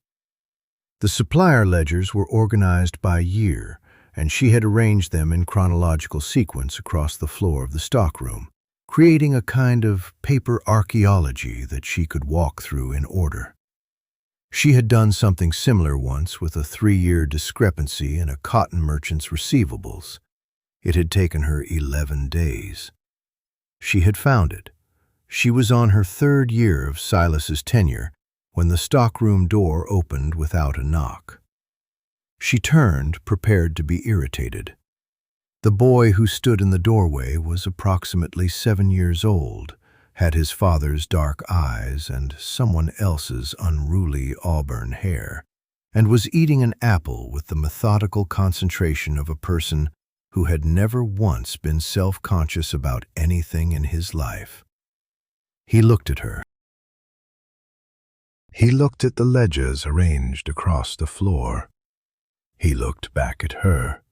The supplier ledgers were organized by year, and she had arranged them in chronological sequence across the floor of the stockroom, creating a kind of paper archaeology that she could walk through in order. She had done something similar once with a 3-year discrepancy in a cotton merchant's receivables. It had taken her 11 days. She had found it. She was on her 3rd year of Silas's tenure when the stockroom door opened without a knock. She turned, prepared to be irritated. The boy who stood in the doorway was approximately 7 years old, had his father's dark eyes and someone else's unruly auburn hair, and was eating an apple with the methodical concentration of a person who had never once been self-conscious about anything in his life. He looked at her. He looked at the ledgers arranged across the floor. He looked back at her.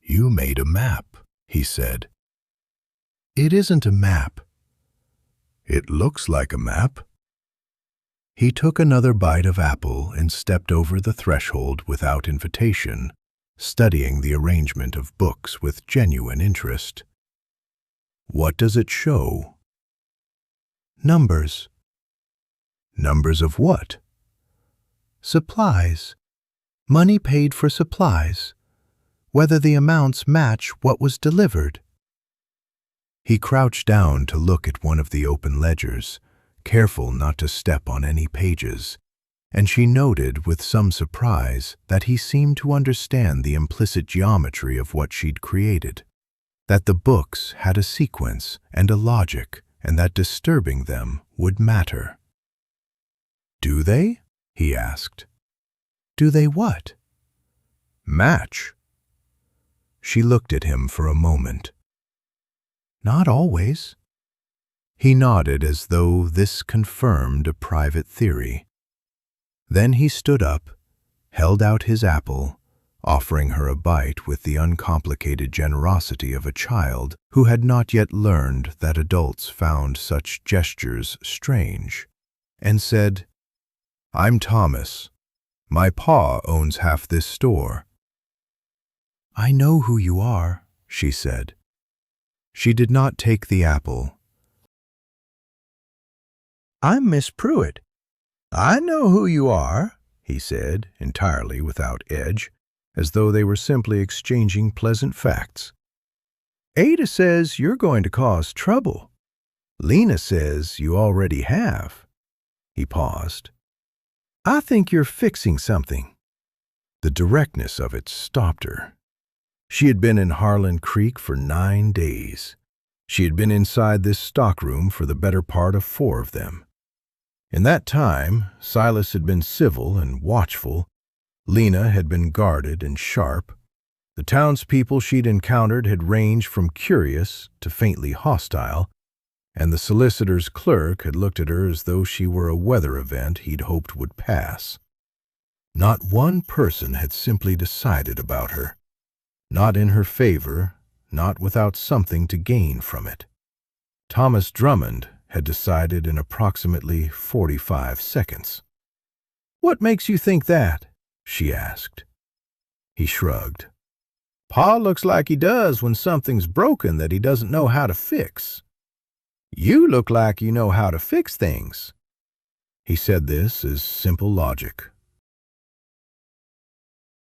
"You made a map," he said. "It isn't a map." "It looks like a map." He took another bite of apple and stepped over the threshold without invitation, studying the arrangement of books with genuine interest. "What does it show?" "Numbers." "Numbers of what?" "Supplies. Money paid for supplies. Whether the amounts match what was delivered." He crouched down to look at one of the open ledgers, careful not to step on any pages, and she noted with some surprise that he seemed to understand the implicit geometry of what she'd created, that the books had a sequence and a logic, and that disturbing them would matter. "Do they?" he asked. "Do they what?" "Match." She looked at him for a moment. "Not always." He nodded as though this confirmed a private theory. Then he stood up, held out his apple, offering her a bite with the uncomplicated generosity of a child who had not yet learned that adults found such gestures strange, and said, "I'm Thomas. My pa owns half this store." "I know who you are," she said. She did not take the apple. "I'm Miss Pruett." "I know who you are," he said, entirely without edge, as though they were simply exchanging pleasant facts. "Ada says you're going to cause trouble. Lena says you already have." He paused. "I think you're fixing something." The directness of it stopped her. She had been in Harlan Creek for 9 days. She had been inside this stockroom for the better part of 4 of them. In that time, Silas had been civil and watchful. Lena had been guarded and sharp. The townspeople she'd encountered had ranged from curious to faintly hostile, and the solicitor's clerk had looked at her as though she were a weather event he'd hoped would pass. Not one person had simply decided about her. Not in her favor, not without something to gain from it. Thomas Drummond had decided in approximately 45 seconds. "What makes you think that?" she asked. He shrugged. "Pa looks like he does when something's broken that he doesn't know how to fix. You look like you know how to fix things." He said this as simple logic.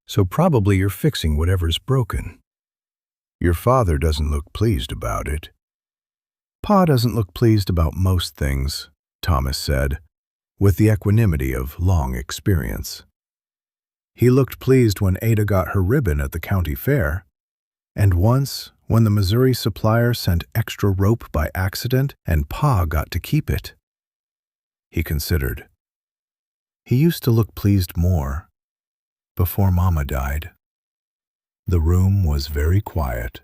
"So probably you're fixing whatever's broken. Your father doesn't look pleased about it." "Pa doesn't look pleased about most things," Thomas said, with the equanimity of long experience. He looked pleased when Ada got her ribbon at the county fair, and once when the Missouri supplier sent extra rope by accident and Pa got to keep it. He considered. He used to look pleased more before Mama died. The room was very quiet.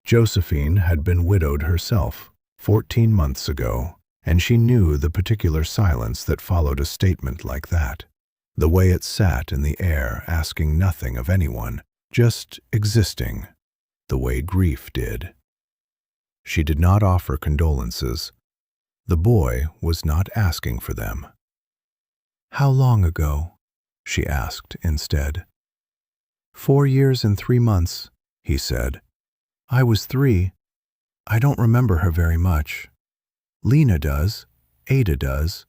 Josephine had been widowed herself 14 months ago, and she knew the particular silence that followed a statement like that, the way it sat in the air, asking nothing of anyone, just existing, the way grief did. She did not offer condolences. The boy was not asking for them. "How long ago?" she asked instead. 4 years and 3 months, he said. "I was 3. I don't remember her very much. Lena does, Ada does.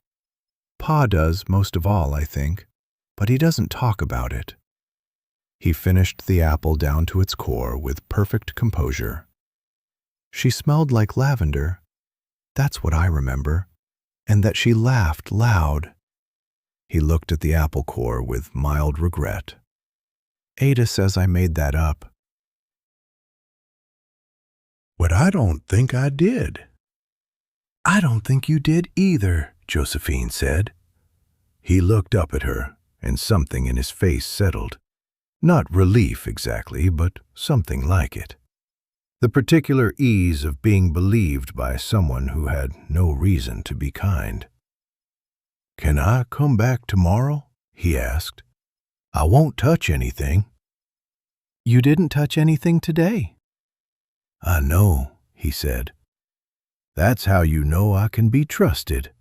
Pa does most of all, I think, but he doesn't talk about it." He finished the apple down to its core with perfect composure. "She smelled like lavender. That's what I remember. And that she laughed loud." He looked at the apple core with mild regret. "Ada says I made that up." "But I don't think I did." "I don't think you did either," Josephine said. He looked up at her, and something in his face settled. Not relief exactly, but something like it. The particular ease of being believed by someone who had no reason to be kind. "Can I come back tomorrow?" he asked. "I won't touch anything." "You didn't touch anything today." "I know," he said. "That's how you know I can be trusted."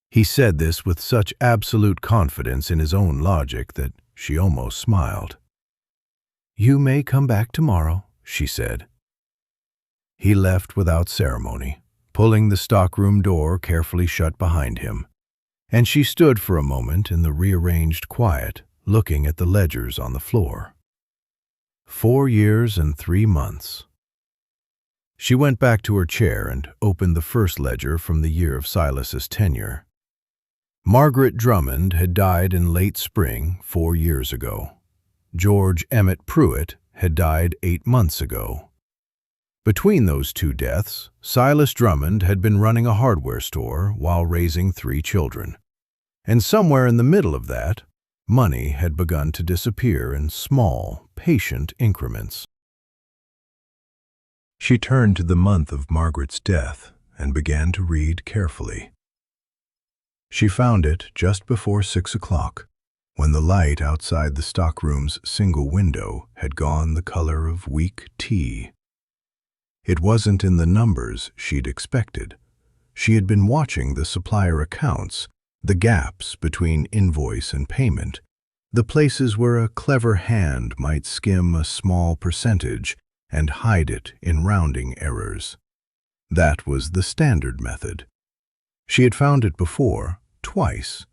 He said this with such absolute confidence in his own logic that she almost smiled. "You may come back tomorrow," she said. He left without ceremony, pulling the stockroom door carefully shut behind him, and she stood for a moment in the rearranged quiet, looking at the ledgers on the floor. 4 years and 3 months. She went back to her chair and opened the first ledger from the year of Silas's tenure. Margaret Drummond had died in late spring 4 years ago. George Emmett Pruett had died 8 months ago. Between those 2 deaths, Silas Drummond had been running a hardware store while raising 3 children. And somewhere in the middle of that, money had begun to disappear in small, patient increments. She turned to the month of Margaret's death and began to read carefully. She found it just before 6 o'clock, when the light outside the stockroom's single window had gone the color of weak tea. It wasn't in the numbers she'd expected. She had been watching the supplier accounts, the gaps between invoice and payment, the places where a clever hand might skim a small percentage and hide it in rounding errors. That was the standard method. She had found it before, twice,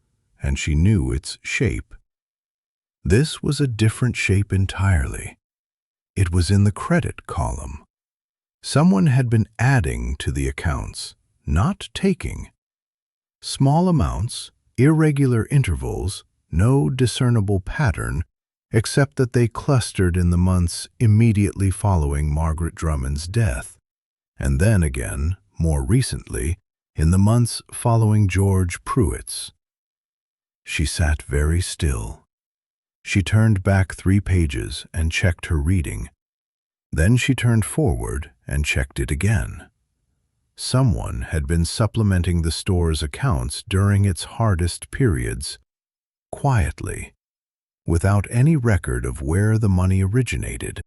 and she knew its shape. This was a different shape entirely. It was in the credit column. Someone had been adding to the accounts, not taking. Small amounts, irregular intervals, no discernible pattern, except that they clustered in the months immediately following Margaret Drummond's death, and then again, more recently, in the months following George Pruett's. She sat very still. She turned back 3 pages and checked her reading. Then she turned forward and checked it again. Someone had been supplementing the store's accounts during its hardest periods, quietly, without any record of where the money originated.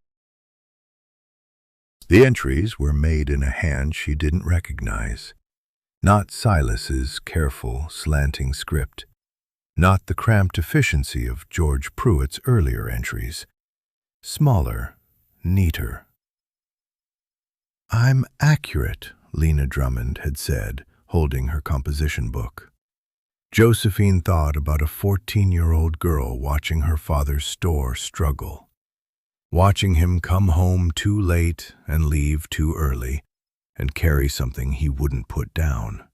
The entries were made in a hand she didn't recognize. Not Silas's careful, slanting script. Not the cramped efficiency of George Pruett's earlier entries. Smaller, neater. "I'm accurate," Lena Drummond had said, holding her composition book. Josephine thought about a 14-year-old girl watching her father's store struggle, watching him come home too late and leave too early, and carry something he wouldn't put down.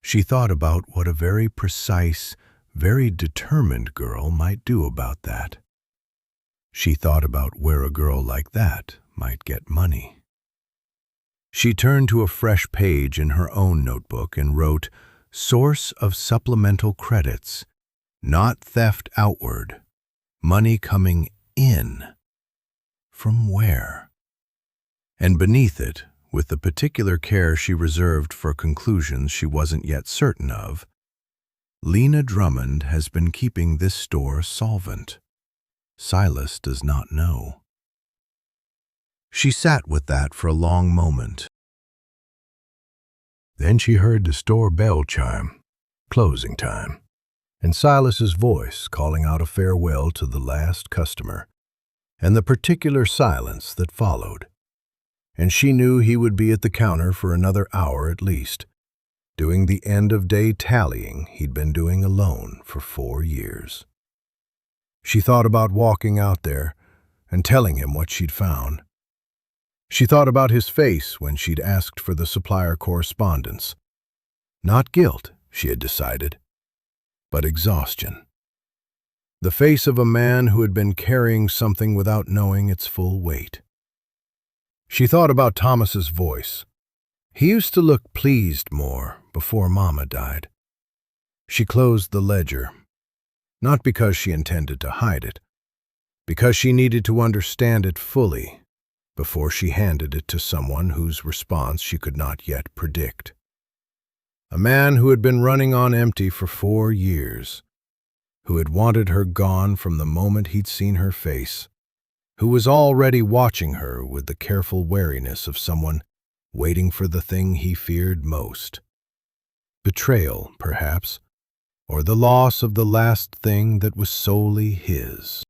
She thought about what a very precise, very determined girl might do about that. She thought about where a girl like that might get money. She turned to a fresh page in her own notebook and wrote, Source of supplemental credits, not theft outward. Money coming in. From where? And beneath it, with the particular care she reserved for conclusions she wasn't yet certain of, Lena Drummond has been keeping this store solvent. Silas does not know. She sat with that for a long moment. Then she heard the store bell chime, closing time, and Silas's voice calling out a farewell to the last customer, and the particular silence that followed. And she knew he would be at the counter for another hour at least, doing the end-of-day tallying he'd been doing alone for 4 years. She thought about walking out there and telling him what she'd found. She thought about his face when she'd asked for the supplier correspondence. Not guilt, she had decided, but exhaustion. The face of a man who had been carrying something without knowing its full weight. She thought about Thomas's voice. He used to look pleased more before Mama died. She closed the ledger, not because she intended to hide it, because she needed to understand it fully before she handed it to someone whose response she could not yet predict. A man who had been running on empty for 4 years, who had wanted her gone from the moment he'd seen her face, who was already watching her with the careful wariness of someone waiting for the thing he feared most. Betrayal, perhaps, or the loss of the last thing that was solely his.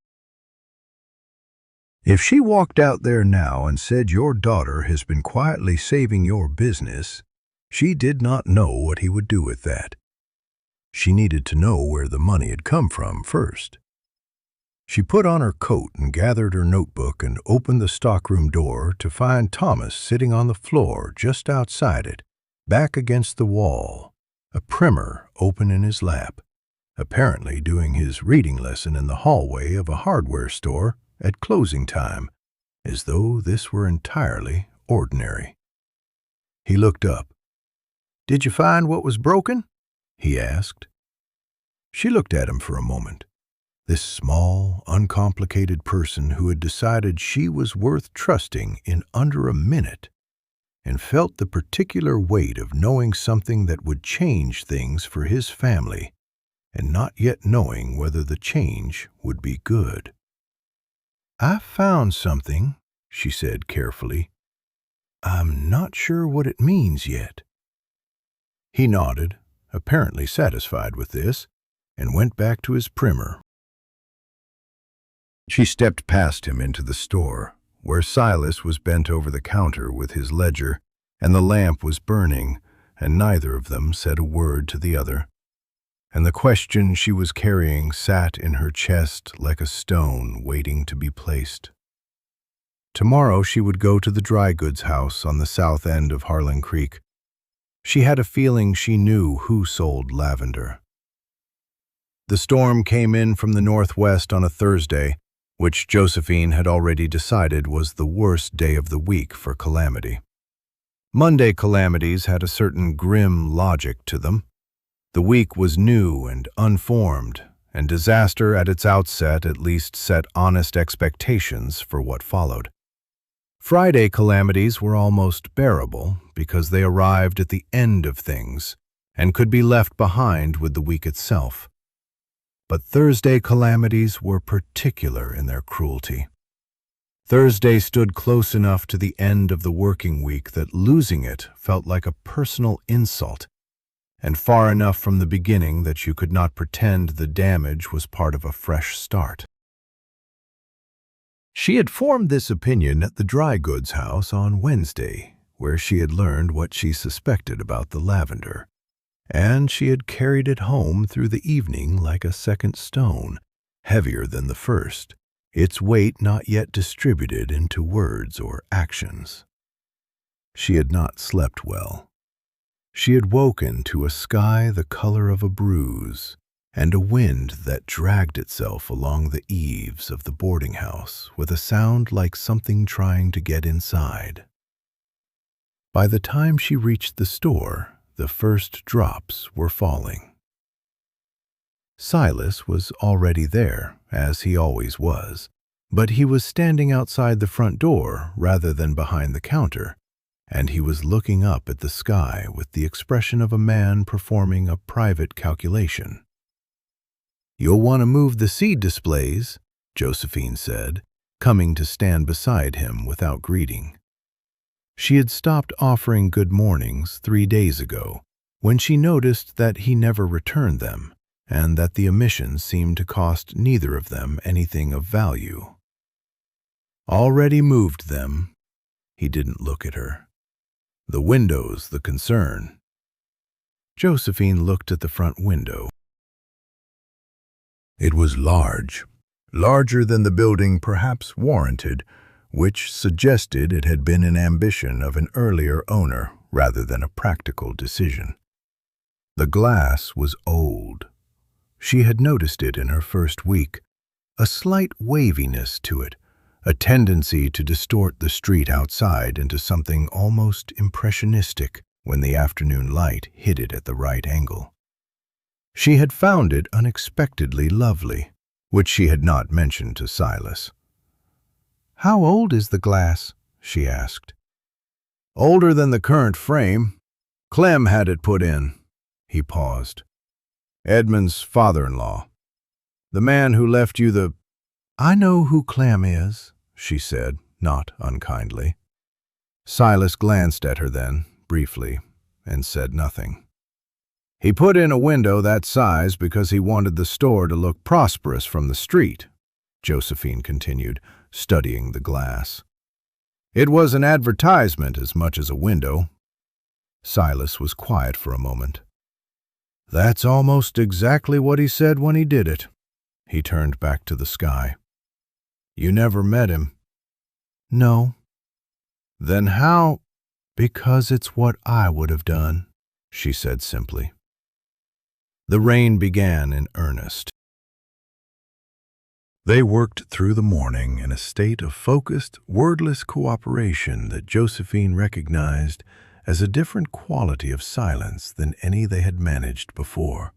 If she walked out there now and said your daughter has been quietly saving your business, she did not know what he would do with that. She needed to know where the money had come from first. She put on her coat and gathered her notebook and opened the stockroom door to find Thomas sitting on the floor just outside it, back against the wall, a primer open in his lap, apparently doing his reading lesson in the hallway of a hardware store at closing time, as though this were entirely ordinary. He looked up. "Did you find what was broken?" he asked. She looked at him for a moment. This small, uncomplicated person who had decided she was worth trusting in under a minute, and felt the particular weight of knowing something that would change things for his family, and not yet knowing whether the change would be good. "I found something," she said carefully. "I'm not sure what it means yet." He nodded, apparently satisfied with this, and went back to his primer. She stepped past him into the store, where Silas was bent over the counter with his ledger, and the lamp was burning, and neither of them said a word to the other. And the question she was carrying sat in her chest like a stone waiting to be placed. Tomorrow she would go to the dry goods house on the south end of Harlan Creek. She had a feeling she knew who sold lavender. The storm came in from the northwest on a Thursday, which Josephine had already decided was the worst day of the week for calamity. Monday calamities had a certain grim logic to them. The week was new and unformed, and disaster at its outset at least set honest expectations for what followed. Friday calamities were almost bearable because they arrived at the end of things and could be left behind with the week itself. But Thursday calamities were particular in their cruelty. Thursday stood close enough to the end of the working week that losing it felt like a personal insult, and far enough from the beginning that you could not pretend the damage was part of a fresh start. She had formed this opinion at the dry goods house on Wednesday, where she had learned what she suspected about the lavender, and she had carried it home through the evening like a second stone, heavier than the first, its weight not yet distributed into words or actions. She had not slept well. She had woken to a sky the color of a bruise, and a wind that dragged itself along the eaves of the boarding house with a sound like something trying to get inside. By the time she reached the store, the first drops were falling. Silas was already there, as he always was, but he was standing outside the front door rather than behind the counter, and he was looking up at the sky with the expression of a man performing a private calculation. "You'll want to move the seed displays," Josephine said, coming to stand beside him without greeting. She had stopped offering good mornings 3 days ago, when she noticed that he never returned them, and that the omission seemed to cost neither of them anything of value. "Already moved them." He didn't look at her. "The window's the concern." Josephine looked at the front window. It was large, larger than the building perhaps warranted, which suggested it had been an ambition of an earlier owner rather than a practical decision. The glass was old. She had noticed it in her first week, a slight waviness to it, a tendency to distort the street outside into something almost impressionistic when the afternoon light hit it at the right angle. She had found it unexpectedly lovely, which she had not mentioned to Silas. "How old is the glass?" she asked. "Older than the current frame. Clem had it put in." He paused. "Edmund's father-in-law. The man who left you the—" "I know who Clem is," she said, not unkindly. Silas glanced at her then, briefly, and said nothing. "He put in a window that size because he wanted the store to look prosperous from the street," Josephine continued, studying the glass. "It was an advertisement as much as a window." Silas was quiet for a moment. "That's almost exactly what he said when he did it." He turned back to the sky. "You never met him?" "No." "Then how—" "Because it's what I would have done," she said simply. The rain began in earnest. They worked through the morning in a state of focused, wordless cooperation that Josephine recognized as a different quality of silence than any they had managed before.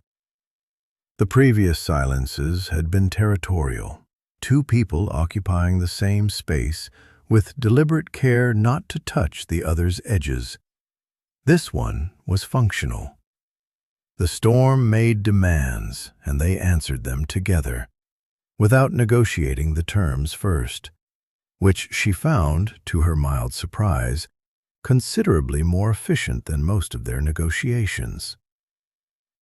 The previous silences had been territorial, two people occupying the same space with deliberate care not to touch the other's edges. This one was functional. The storm made demands, and they answered them together, without negotiating the terms first, which she found, to her mild surprise, considerably more efficient than most of their negotiations.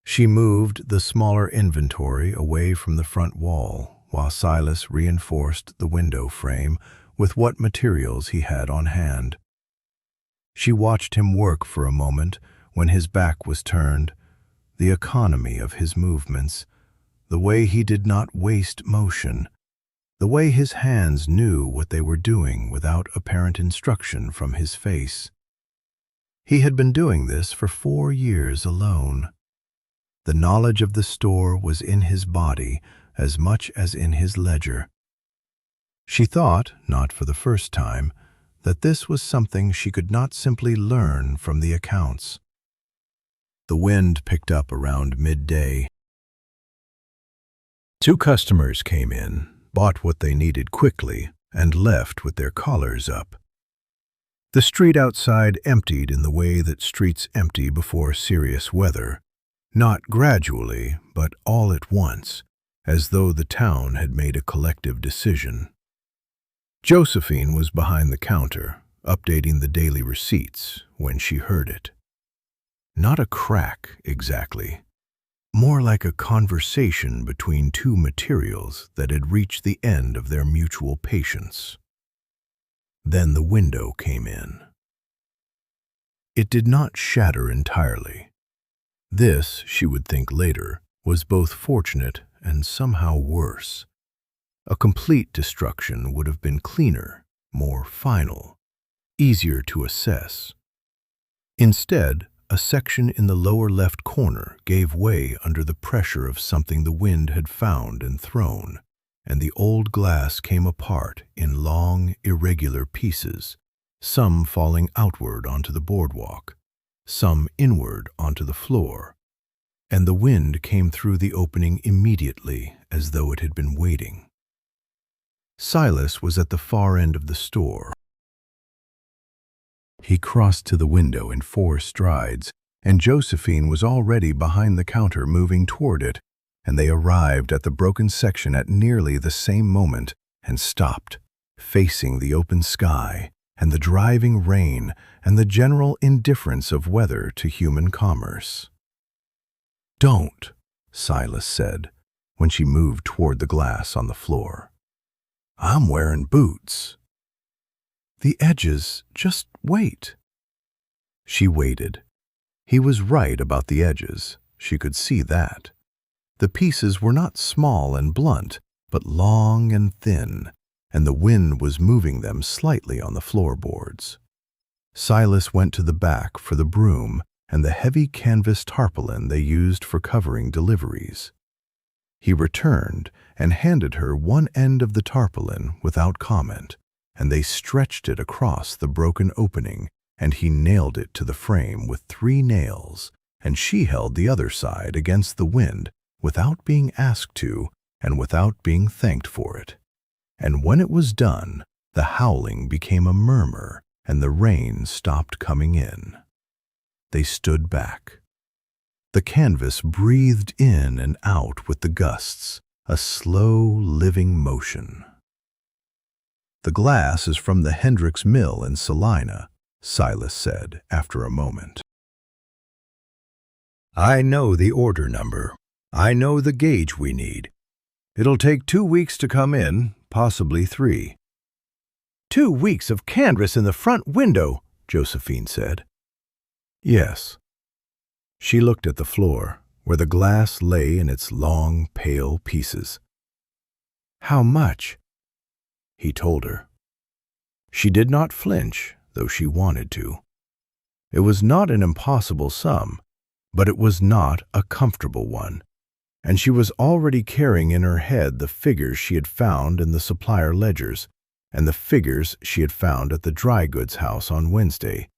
She moved the smaller inventory away from the front wall, while Silas reinforced the window frame with what materials he had on hand. She watched him work for a moment when his back was turned, the economy of his movements, the way he did not waste motion, the way his hands knew what they were doing without apparent instruction from his face. He had been doing this for 4 years alone. The knowledge of the store was in his body as much as in his ledger. She thought, not for the first time, that this was something she could not simply learn from the accounts. The wind picked up around midday. 2 customers came in, bought what they needed quickly, and left with their collars up. The street outside emptied in the way that streets empty before serious weather, not gradually, but all at once, as though the town had made a collective decision. Josephine was behind the counter, updating the daily receipts, when she heard it. Not a crack, exactly. More like a conversation between 2 materials that had reached the end of their mutual patience. Then the window came in. It did not shatter entirely. This, she would think later, was both fortunate and somehow worse. A complete destruction would have been cleaner, more final, easier to assess. Instead, a section in the lower left corner gave way under the pressure of something the wind had found and thrown, and the old glass came apart in long, irregular pieces, some falling outward onto the boardwalk, some inward onto the floor, and the wind came through the opening immediately as though it had been waiting. Silas was at the far end of the store. He crossed to the window in 4 strides, and Josephine was already behind the counter moving toward it, and they arrived at the broken section at nearly the same moment and stopped, facing the open sky and the driving rain and the general indifference of weather to human commerce. "Don't," Silas said, when she moved toward the glass on the floor. "I'm wearing boots." "The edges, just wait." She waited. He was right about the edges. She could see that. The pieces were not small and blunt, but long and thin, and the wind was moving them slightly on the floorboards. Silas went to the back for the broom and the heavy canvas tarpaulin they used for covering deliveries. He returned and handed her one end of the tarpaulin without comment, and they stretched it across the broken opening, and he nailed it to the frame with 3 nails, and she held the other side against the wind without being asked to and without being thanked for it. And when it was done, the howling became a murmur, and the rain stopped coming in. They stood back. The canvas breathed in and out with the gusts, a slow, living motion. "The glass is from the Hendricks Mill in Salina," Silas said after a moment. "I know the order number. I know the gauge we need. It'll take 2 weeks to come in, possibly 3. 2 weeks of canvas in the front window," Josephine said. "Yes." She looked at the floor, where the glass lay in its long, pale pieces. "How much?" He told her. She did not flinch, though she wanted to. It was not an impossible sum, but it was not a comfortable one, and she was already carrying in her head the figures she had found in the supplier ledgers, and the figures she had found at the dry goods house on Wednesday,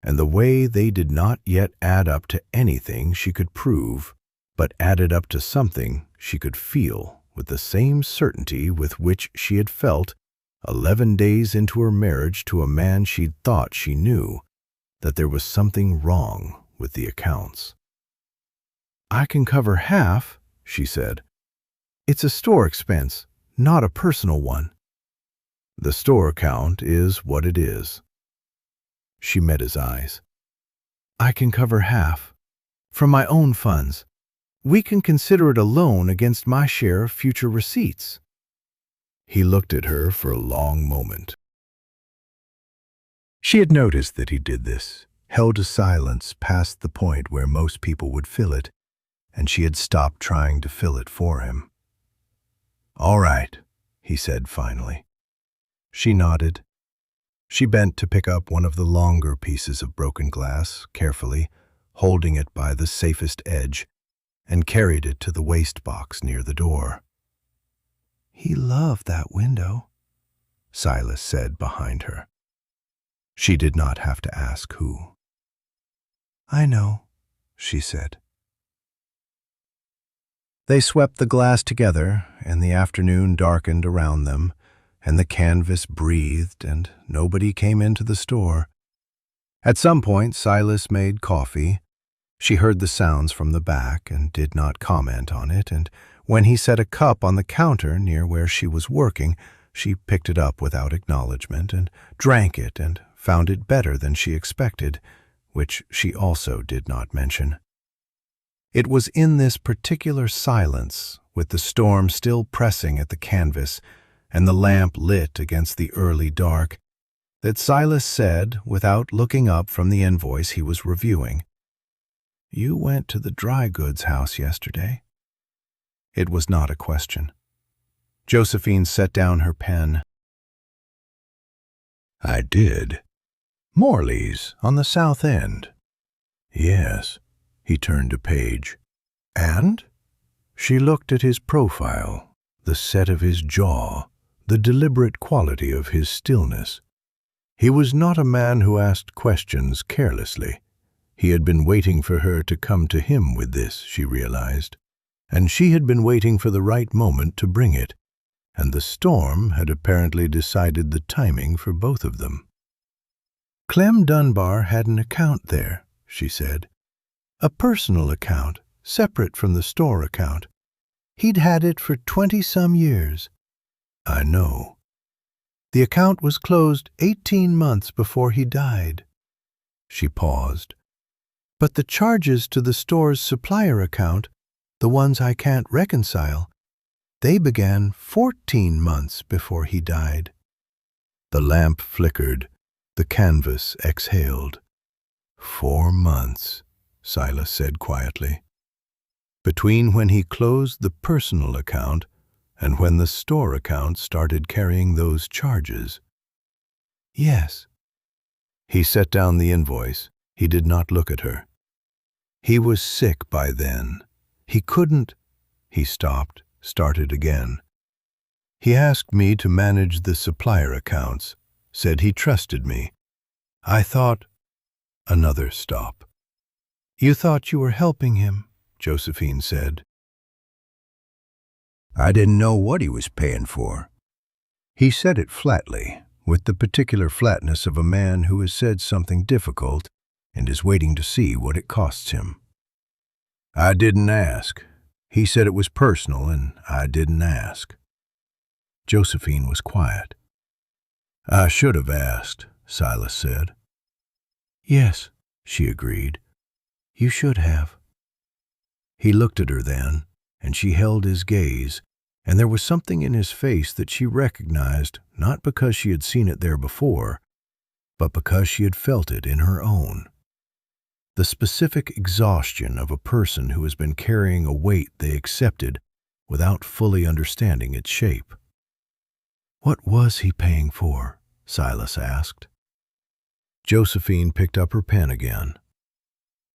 and the way they did not yet add up to anything she could prove, but added up to something she could feel with the same certainty with which she had felt 11 days into her marriage to a man she'd thought she knew, that there was something wrong with the accounts. "I can cover half," she said. "It's a store expense, not a personal one." "The store account is what it is." She met his eyes. "I can cover half. From my own funds. We can consider it a loan against my share of future receipts." He looked at her for a long moment. She had noticed that he did this, held a silence past the point where most people would fill it, and she had stopped trying to fill it for him. "All right," he said finally. She nodded. She bent to pick up one of the longer pieces of broken glass, carefully, holding it by the safest edge, and carried it to the waste box near the door. "He loved that window," Silas said behind her. She did not have to ask who. "I know," she said. They swept the glass together, and the afternoon darkened around them, and the canvas breathed, and nobody came into the store. At some point, Silas made coffee. She heard the sounds from the back and did not comment on it, and when he set a cup on the counter near where she was working, she picked it up without acknowledgement and drank it and found it better than she expected, which she also did not mention. It was in this particular silence, with the storm still pressing at the canvas and the lamp lit against the early dark, that Silas said, without looking up from the invoice he was reviewing, "You went to the dry goods house yesterday?" It was not a question. Josephine set down her pen. "I did. Morley's, on the south end." "Yes." He turned a page. "And?" She looked at his profile, the set of his jaw, the deliberate quality of his stillness. He was not a man who asked questions carelessly. He had been waiting for her to come to him with this, she realized, and she had been waiting for the right moment to bring it, and the storm had apparently decided the timing for both of them. Clem Dunbar had an account there, she said. A personal account, separate from the store account. He'd had it for 20-some years. I know. The account was closed 18 months before he died. She paused. But the charges to the store's supplier account, the ones I can't reconcile, they began 14 months before he died. The lamp flickered. The canvas exhaled. 4 months, Silas said quietly. Between when he closed the personal account and when the store account started carrying those charges. Yes. He set down the invoice. He did not look at her. He was sick by then. He couldn't. He stopped, started again. He asked me to manage the supplier accounts, said he trusted me. I thought. Another stop. You thought you were helping him, Josephine said. I didn't know what he was paying for. He said it flatly, with the particular flatness of a man who has said something difficult and is waiting to see what it costs him. I didn't ask. He said it was personal, and I didn't ask. Josephine was quiet. I should have asked, Silas said. Yes, she agreed. You should have. He looked at her then, and she held his gaze, and there was something in his face that she recognized, not because she had seen it there before, but because she had felt it in her own. The specific exhaustion of a person who has been carrying a weight they accepted without fully understanding its shape. What was he paying for? Silas asked. Josephine picked up her pen again.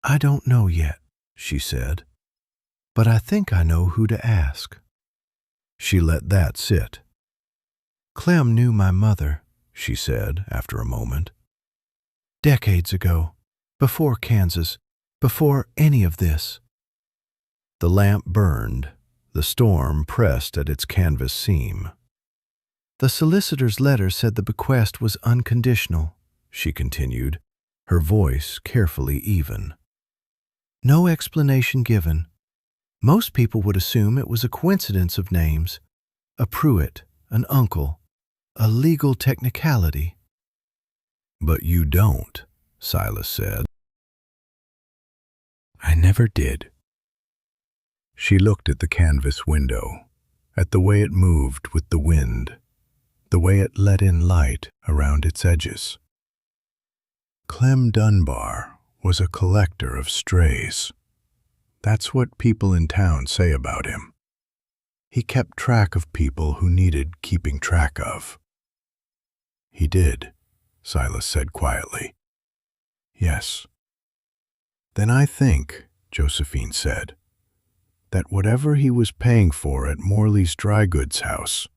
I don't know yet, she said, but I think I know who to ask. She let that sit. Clem knew my mother, she said after a moment. Decades ago. Before Kansas, before any of this. The lamp burned. The storm pressed at its canvas seam. The solicitor's letter said the bequest was unconditional, she continued, her voice carefully even. No explanation given. Most people would assume it was a coincidence of names, a Pruett, an uncle, a legal technicality. But you don't, Silas said. I never did. She looked at the canvas window, at the way it moved with the wind, the way it let in light around its edges. Clem Dunbar was a collector of strays. That's what people in town say about him. He kept track of people who needed keeping track of. He did, Silas said quietly. Yes. Then I think, Josephine said, that whatever he was paying for at Morley's dry goods house,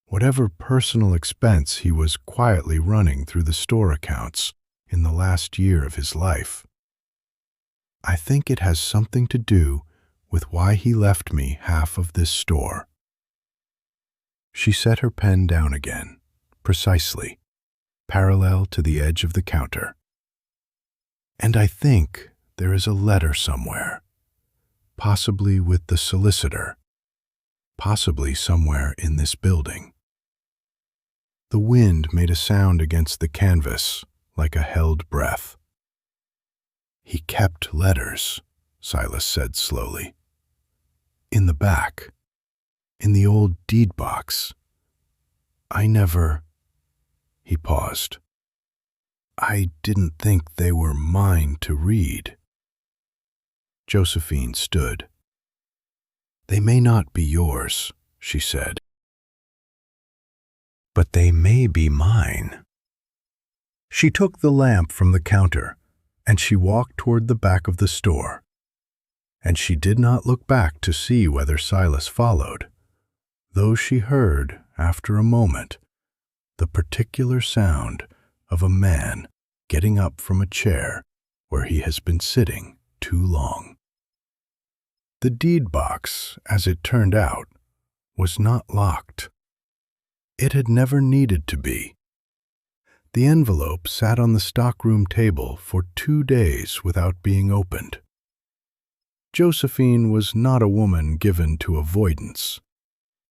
whatever personal expense he was quietly running through the store accounts in the last year of his life, I think it has something to do with why he left me half of this store. She set her pen down again, precisely, parallel to the edge of the counter. And I think there is a letter somewhere, possibly with the solicitor, possibly somewhere in this building. The wind made a sound against the canvas like a held breath. He kept letters, Silas said slowly. In the back, in the old deed box. I never... He paused. I didn't think they were mine to read. Josephine stood. They may not be yours, she said. But they may be mine. She took the lamp from the counter, and she walked toward the back of the store. And she did not look back to see whether Silas followed, though she heard, after a moment, the particular sound of a man getting up from a chair where he has been sitting too long. The deed box, as it turned out, was not locked. It had never needed to be. The envelope sat on the stockroom table for 2 days without being opened. Josephine was not a woman given to avoidance.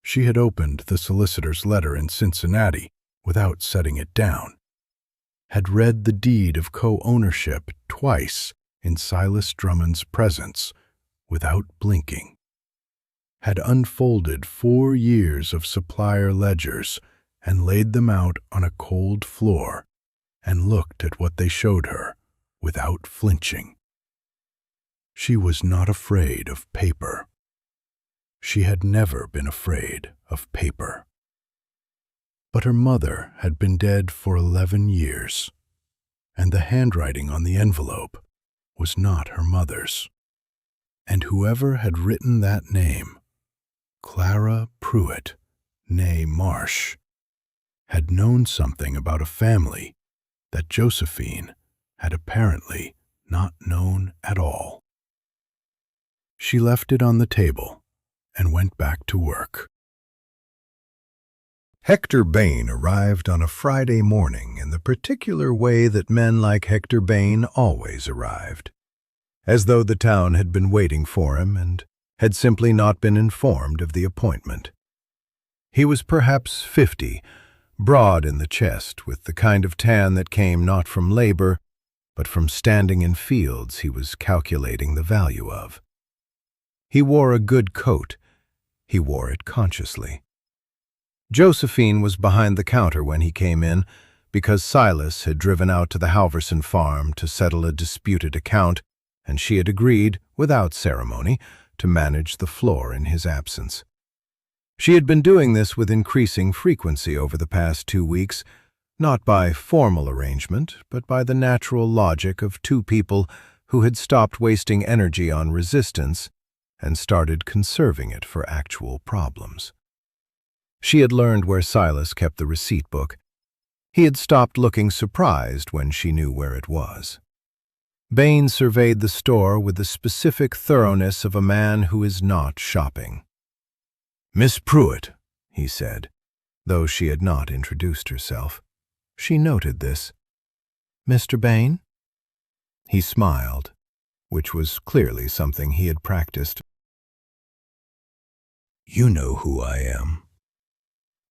She had opened the solicitor's letter in Cincinnati without setting it down, had read the deed of co-ownership twice in Silas Drummond's presence without blinking, had unfolded 4 years of supplier ledgers and laid them out on a cold floor and looked at what they showed her without flinching. She was not afraid of paper. She had never been afraid of paper. But her mother had been dead for 11 years, and the handwriting on the envelope was not her mother's. And whoever had written that name, Clara Pruett, née Marsh, had known something about a family that Josephine had apparently not known at all. She left it on the table and went back to work. Hector Bain arrived on a Friday morning in the particular way that men like Hector Bain always arrived, as though the town had been waiting for him and had simply not been informed of the appointment. He was perhaps 50, broad in the chest, with the kind of tan that came not from labor, but from standing in fields he was calculating the value of. He wore a good coat. He wore it consciously. Josephine was behind the counter when he came in, because Silas had driven out to the Halverson farm to settle a disputed account, and she had agreed, without ceremony, to manage the floor in his absence. She had been doing this with increasing frequency over the past 2 weeks, not by formal arrangement, but by the natural logic of 2 people who had stopped wasting energy on resistance and started conserving it for actual problems. She had learned where Silas kept the receipt book. He had stopped looking surprised when she knew where it was. Bain surveyed the store with the specific thoroughness of a man who is not shopping. "Miss Pruett," he said, though she had not introduced herself. She noted this. "Mr. Bain?" He smiled, which was clearly something he had practiced. "You know who I am.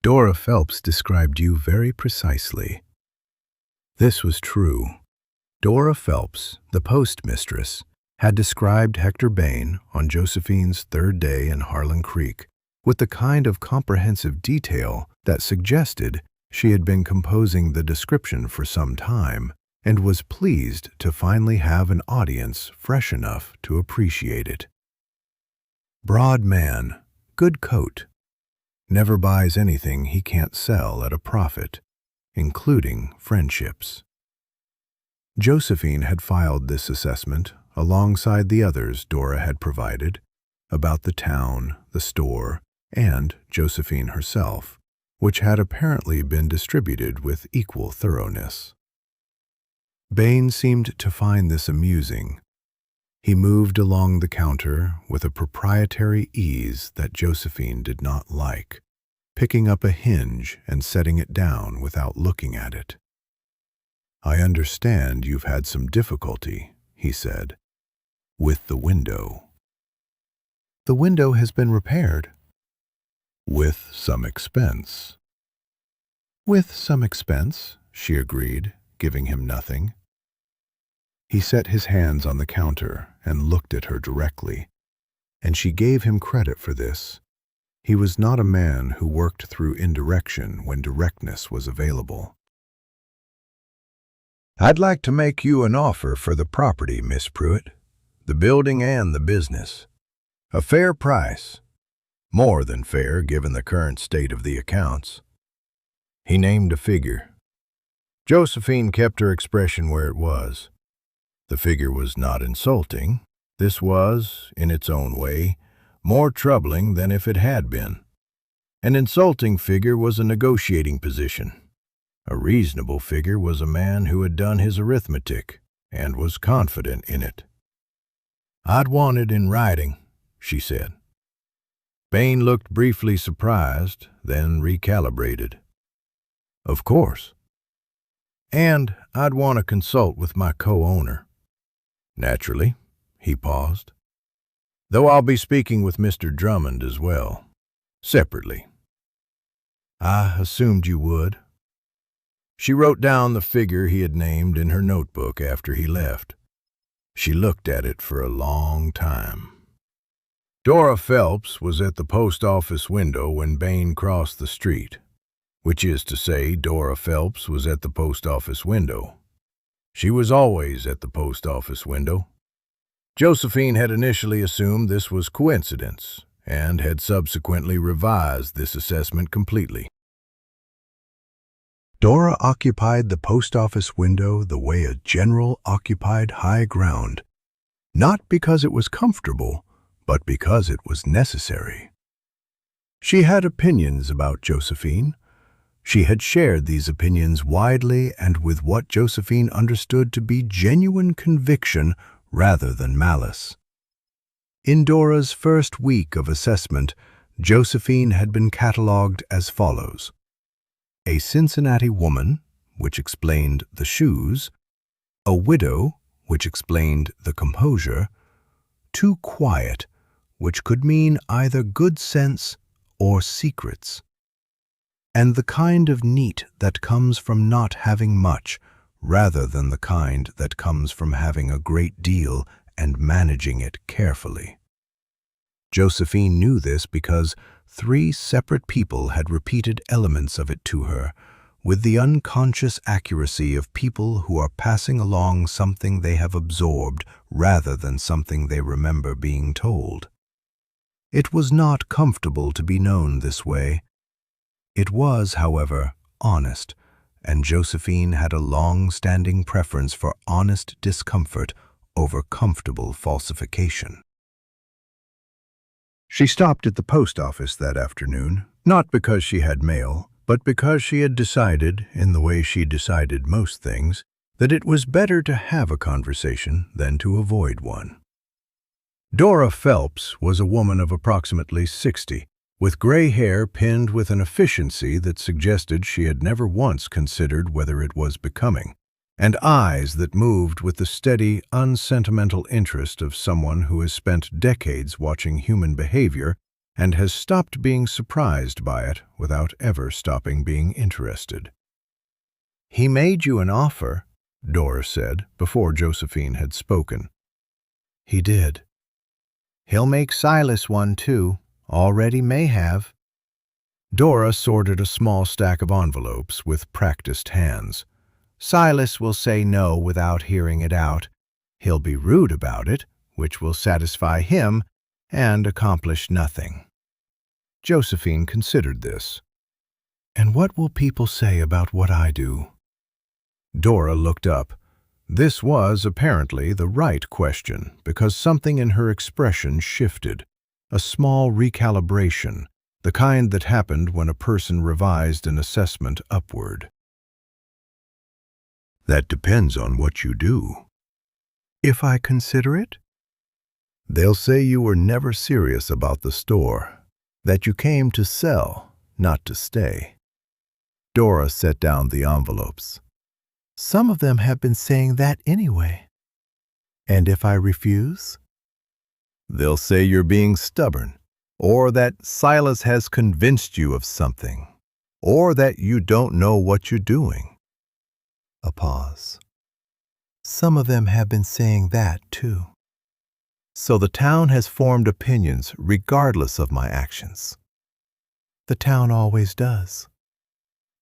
Dora Phelps described you very precisely." This was true. Dora Phelps, the postmistress, had described Hector Bain on Josephine's 3rd day in Harlan Creek with the kind of comprehensive detail that suggested she had been composing the description for some time and was pleased to finally have an audience fresh enough to appreciate it. Broad man, good coat, never buys anything he can't sell at a profit, including friendships. Josephine had filed this assessment alongside the others Dora had provided about the town, the store, and Josephine herself, which had apparently been distributed with equal thoroughness. Bain seemed to find this amusing. He moved along the counter with a proprietary ease that Josephine did not like, picking up a hinge and setting it down without looking at it. "I understand you've had some difficulty," he said, "with the window." "The window has been repaired." "With some expense." "With some expense," she agreed, giving him nothing. He set his hands on the counter and looked at her directly, and she gave him credit for this. He was not a man who worked through indirection when directness was available. "I'd like to make you an offer for the property, Miss Pruett, the building and the business. A fair price. More than fair, given the current state of the accounts." He named a figure. Josephine kept her expression where it was. The figure was not insulting. This was, in its own way, more troubling than if it had been. An insulting figure was a negotiating position. A reasonable figure was a man who had done his arithmetic and was confident in it. "I'd want it in writing," she said. Bain looked briefly surprised, then recalibrated. "Of course. And I'd want to consult with my co-owner." "Naturally," he paused. "Though I'll be speaking with Mr. Drummond as well, separately." "I assumed you would." She wrote down the figure he had named in her notebook after he left. She looked at it for a long time. Dora Phelps was at the post office window when Bain crossed the street, which is to say, Dora Phelps was at the post office window. She was always at the post office window. Josephine had initially assumed this was coincidence and had subsequently revised this assessment completely. Dora occupied the post office window the way a general occupied high ground, not because it was comfortable, but because it was necessary. She had opinions about Josephine. She had shared these opinions widely and with what Josephine understood to be genuine conviction rather than malice. In Dora's first week of assessment, Josephine had been catalogued as follows: a Cincinnati woman, which explained the shoes; a widow, which explained the composure; too quiet, which could mean either good sense or secrets; and the kind of neat that comes from not having much, rather than the kind that comes from having a great deal and managing it carefully. Josephine knew this because 3 separate people had repeated elements of it to her, with the unconscious accuracy of people who are passing along something they have absorbed rather than something they remember being told. It was not comfortable to be known this way. It was, however, honest, and Josephine had a long-standing preference for honest discomfort over comfortable falsification. She stopped at the post office that afternoon, not because she had mail, but because she had decided, in the way she decided most things, that it was better to have a conversation than to avoid one. Dora Phelps was a woman of approximately 60, with gray hair pinned with an efficiency that suggested she had never once considered whether it was becoming, and eyes that moved with the steady, unsentimental interest of someone who has spent decades watching human behavior and has stopped being surprised by it without ever stopping being interested. "He made you an offer," Dora said, before Josephine had spoken. "He did." "He'll make Silas one, too. Already may have." Dora sorted a small stack of envelopes with practiced hands. "Silas will say no without hearing it out. He'll be rude about it, which will satisfy him and accomplish nothing." Josephine considered this. "And what will people say about what I do?" Dora looked up. This was apparently the right question, because something in her expression shifted, a small recalibration, the kind that happened when a person revised an assessment upward. "That depends on what you do." "If I consider it?" "They'll say you were never serious about the store, that you came to sell, not to stay." Dora set down the envelopes. "Some of them have been saying that anyway." "And if I refuse?" "They'll say you're being stubborn, or that Silas has convinced you of something, or that you don't know what you're doing." A pause. "Some of them have been saying that, too." "So the town has formed opinions regardless of my actions." "The town always does."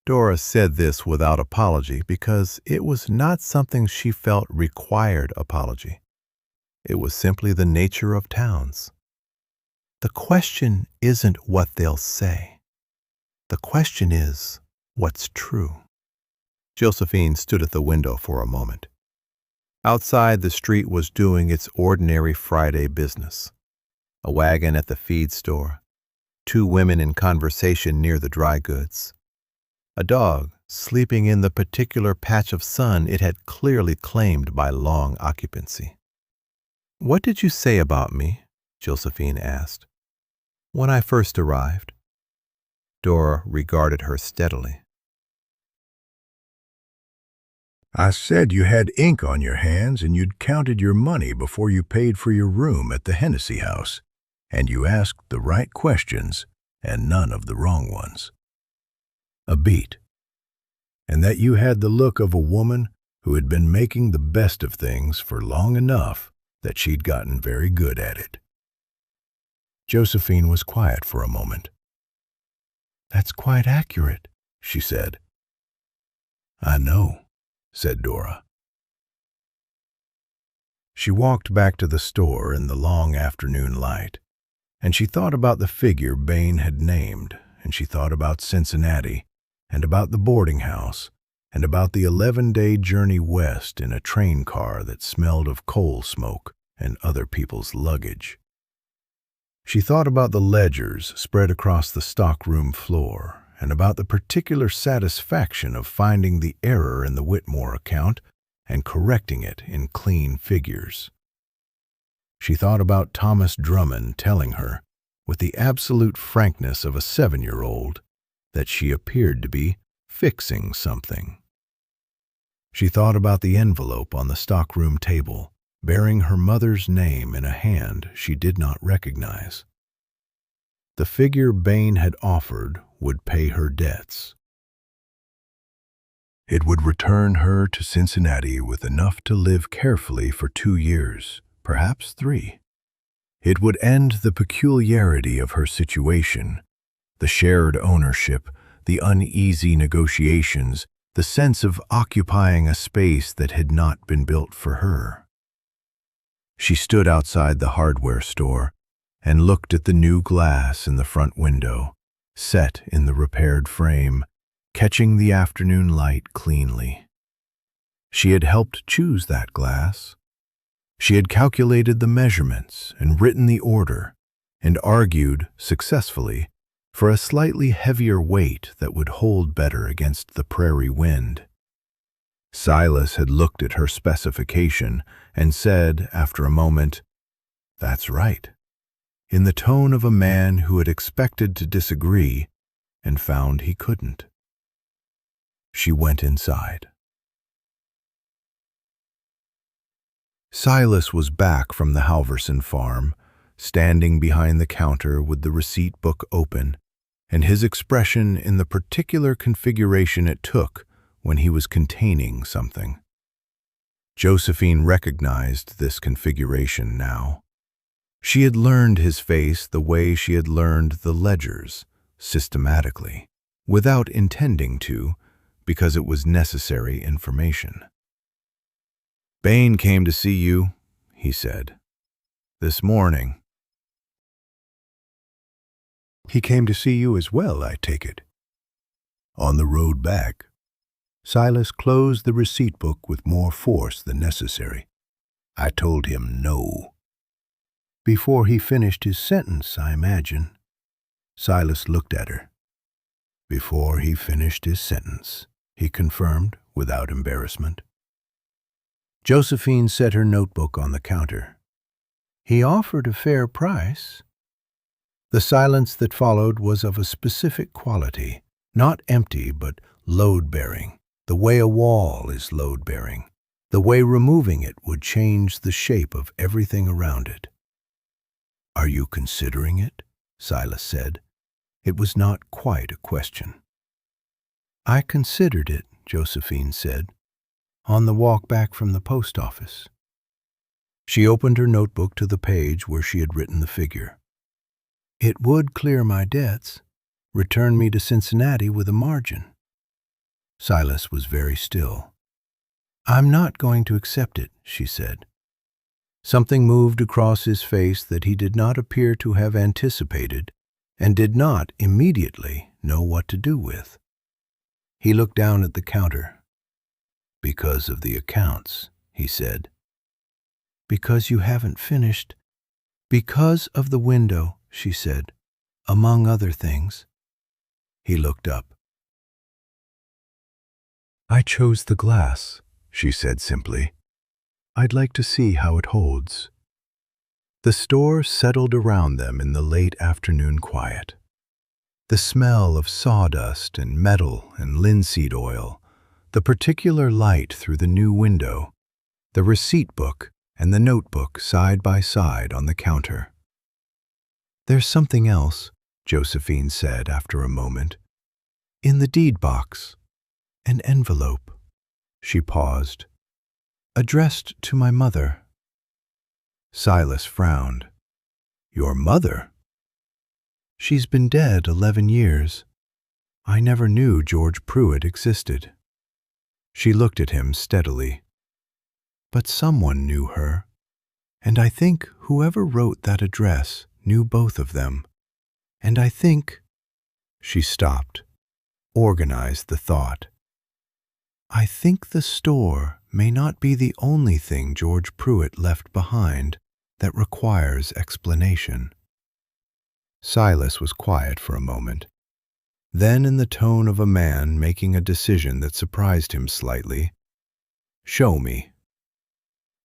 Dora said this without apology because it was not something she felt required apology. It was simply the nature of towns. The question isn't what they'll say. The question is what's true. Josephine stood at the window for a moment. Outside, the street was doing its ordinary Friday business. A wagon at the feed store, 2 women in conversation near the dry goods, a dog sleeping in the particular patch of sun it had clearly claimed by long occupancy. "What did you say about me?" Josephine asked. "When I first arrived." Dora regarded her steadily. "I said you had ink on your hands and you'd counted your money before you paid for your room at the Hennessy House, and you asked the right questions and none of the wrong ones. A beat. And that you had the look of a woman who had been making the best of things for long enough that she'd gotten very good at it." Josephine was quiet for a moment. "That's quite accurate," she said. "I know," said Dora. She walked back to the store in the long afternoon light, and she thought about the figure Bain had named, and she thought about Cincinnati, and about the boarding house, and about the 11-day journey west in a train car that smelled of coal smoke and other people's luggage. She thought about the ledgers spread across the stockroom floor, and about the particular satisfaction of finding the error in the Whitmore account and correcting it in clean figures. She thought about Thomas Drummond telling her, with the absolute frankness of a 7-year-old, that she appeared to be fixing something. She thought about the envelope on the stockroom table, bearing her mother's name in a hand she did not recognize. The figure Bain had offered would pay her debts. It would return her to Cincinnati with enough to live carefully for 2 years, perhaps 3. It would end the peculiarity of her situation, the shared ownership, the uneasy negotiations, the sense of occupying a space that had not been built for her. She stood outside the hardware store and looked at the new glass in the front window, set in the repaired frame, catching the afternoon light cleanly. She had helped choose that glass. She had calculated the measurements and written the order, and argued, successfully, for a slightly heavier weight that would hold better against the prairie wind. Silas had looked at her specification and said, after a moment, "That's right," in the tone of a man who had expected to disagree and found he couldn't. She went inside. Silas was back from the Halverson farm, standing behind the counter with the receipt book open, and his expression in the particular configuration it took when he was containing something. Josephine recognized this configuration now. She had learned his face the way she had learned the ledgers, systematically, without intending to, because it was necessary information. "Bain came to see you," he said, "this morning." "He came to see you as well, I take it." On the road back, Silas closed the receipt book with more force than necessary. "I told him no." "Before he finished his sentence, I imagine." Silas looked at her. "Before he finished his sentence," he confirmed without embarrassment. Josephine set her notebook on the counter. "He offered a fair price." The silence that followed was of a specific quality, not empty but load-bearing, the way a wall is load-bearing, the way removing it would change the shape of everything around it. "Are you considering it?" Silas said. It was not quite a question. "I considered it," Josephine said, "on the walk back from the post office." She opened her notebook to the page where she had written the figure. "It would clear my debts, return me to Cincinnati with a margin." Silas was very still. "I'm not going to accept it," she said. Something moved across his face that he did not appear to have anticipated and did not immediately know what to do with. He looked down at the counter. "Because of the accounts," he said. "Because you haven't finished." "Because of the window," she said, "among other things." He looked up. "I chose the glass," she said simply. "I'd like to see how it holds." The store settled around them in the late afternoon quiet. The smell of sawdust and metal and linseed oil, the particular light through the new window, the receipt book and the notebook side by side on the counter. "There's something else," Josephine said after a moment. "In the deed box. An envelope." She paused. "Addressed to my mother." Silas frowned. "Your mother?" "She's been dead 11 years. I never knew George Pruett existed." She looked at him steadily. "But someone knew her, and I think whoever wrote that address knew both of them. And I think—" She stopped, organized the thought. "I think the store may not be the only thing George Pruett left behind that requires explanation." Silas was quiet for a moment. Then, in the tone of a man making a decision that surprised him slightly, "Show me."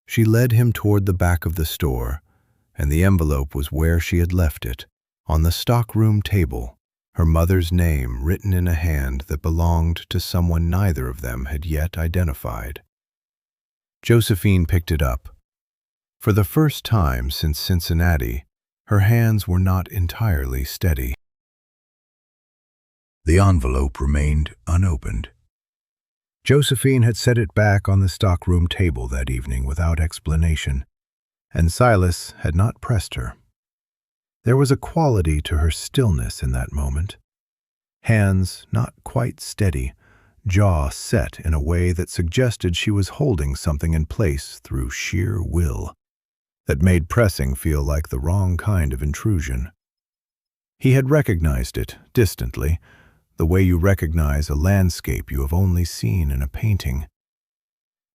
She led him toward the back of the store, and the envelope was where she had left it, on the stockroom table, her mother's name written in a hand that belonged to someone neither of them had yet identified. Josephine picked it up. For the first time since Cincinnati, her hands were not entirely steady. The envelope remained unopened. Josephine had set it back on the stockroom table that evening without explanation, and Silas had not pressed her. There was a quality to her stillness in that moment. Hands not quite steady, jaw set in a way that suggested she was holding something in place through sheer will, that made pressing feel like the wrong kind of intrusion. He had recognized it, distantly, the way you recognize a landscape you have only seen in a painting.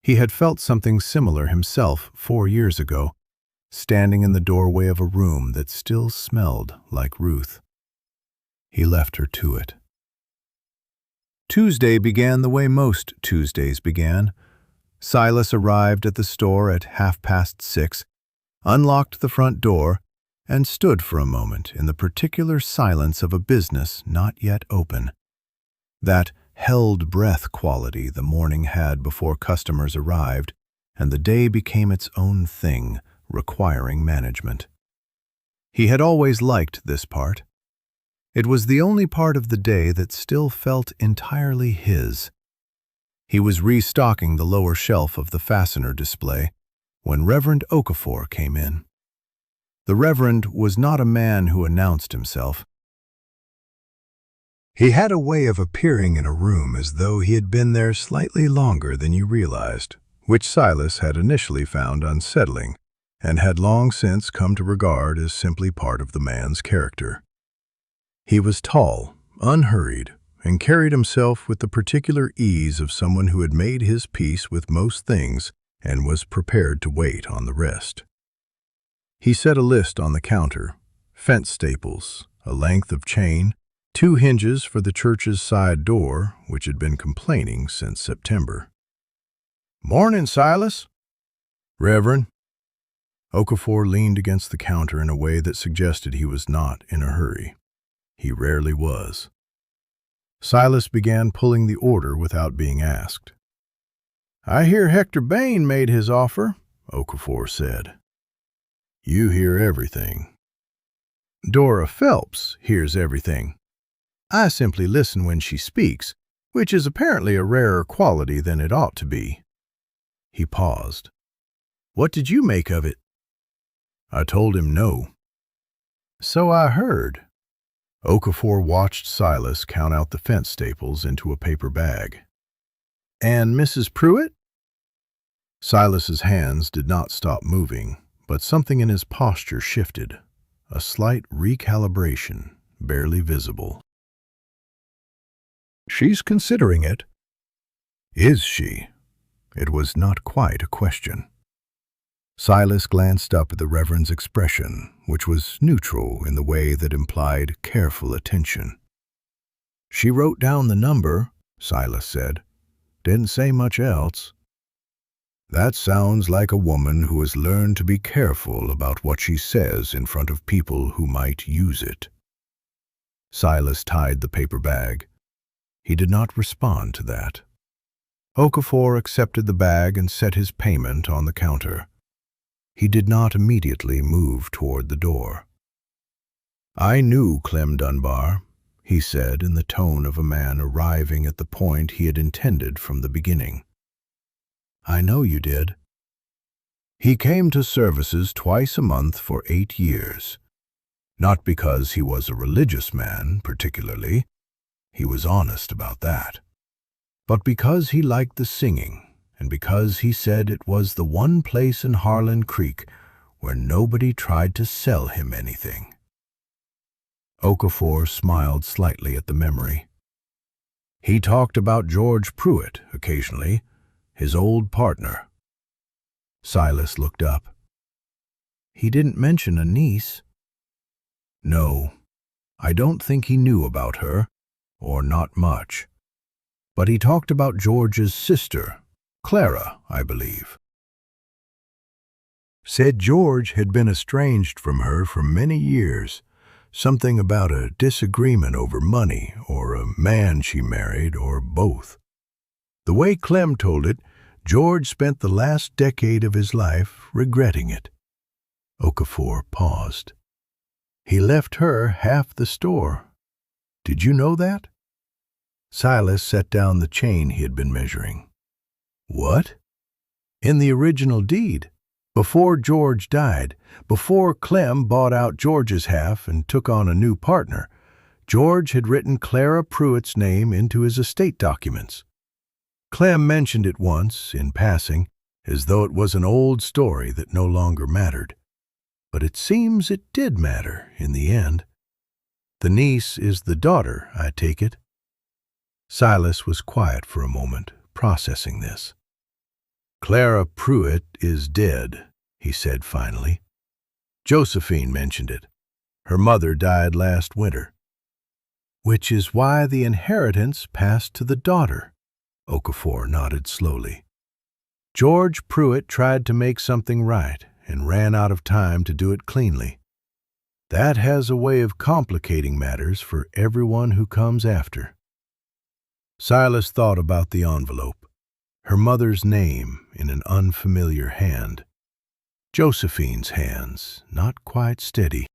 He had felt something similar himself 4 years ago, standing in the doorway of a room that still smelled like Ruth. He left her to it. Tuesday began the way most Tuesdays began. Silas arrived at the store at 6:30, unlocked the front door, and stood for a moment in the particular silence of a business not yet open. That held breath quality the morning had before customers arrived, and the day became its own thing, requiring management. He had always liked this part. It was the only part of the day that still felt entirely his. He was restocking the lower shelf of the fastener display when Reverend Okafor came in. The Reverend was not a man who announced himself. He had a way of appearing in a room as though he had been there slightly longer than you realized, which Silas had initially found unsettling and had long since come to regard as simply part of the man's character. He was tall, unhurried, and carried himself with the particular ease of someone who had made his peace with most things and was prepared to wait on the rest. He set a list on the counter: fence staples, a length of chain, 2 hinges for the church's side door, which had been complaining since September. "Morning, Silas." "Reverend." Okafor leaned against the counter in a way that suggested he was not in a hurry. He rarely was. Silas began pulling the order without being asked. "I hear Hector Bain made his offer," Okafor said. "You hear everything." "Dora Phelps hears everything. I simply listen when she speaks, which is apparently a rarer quality than it ought to be." He paused. "What did you make of it?" "I told him no." "So I heard." Okafor watched Silas count out the fence staples into a paper bag. "And Mrs. Pruett?" Silas's hands did not stop moving, but something in his posture shifted, a slight recalibration, barely visible. "She's considering it." "Is she?" It was not quite a question. Silas glanced up at the Reverend's expression, which was neutral in the way that implied careful attention. "She wrote down the number," Silas said. Didn't say much else. That sounds like a woman who has learned to be careful about what she says in front of people who might use it. Silas tied the paper bag. He did not respond to that. Okafor accepted the bag and set his payment on the counter. He did not immediately move toward the door. "I knew Clem Dunbar," he said in the tone of a man arriving at the point he had intended from the beginning. "I know you did." "He came to services twice a month for 8 years. Not because he was a religious man, particularly. He was honest about that. But because he liked the singing, and because he said it was the one place in Harlan Creek where nobody tried to sell him anything." Okafor smiled slightly at the memory. "He talked about George Pruett occasionally, his old partner." Silas looked up. "He didn't mention a niece." "No, I don't think he knew about her, or not much. But he talked about George's sister, Clara, I believe. Said George had been estranged from her for many years. Something about a disagreement over money, or a man she married, or both. The way Clem told it, George spent the last decade of his life regretting it." Okafor paused. "He left her half the store. Did you know that?" Silas set down the chain he had been measuring. "What?" "In the original deed. Before George died, before Clem bought out George's half and took on a new partner, George had written Clara Pruett's name into his estate documents. Clem mentioned it once, in passing, as though it was an old story that no longer mattered. But it seems it did matter in the end. The niece is the daughter, I take it." Silas was quiet for a moment, processing this. "Clara Pruett is dead," he said finally. "Josephine mentioned it. Her mother died last winter." "Which is why the inheritance passed to the daughter," Okafor nodded slowly. "George Pruett tried to make something right and ran out of time to do it cleanly. That has a way of complicating matters for everyone who comes after." Silas thought about the envelope. Her mother's name in an unfamiliar hand. Josephine's hands, not quite steady.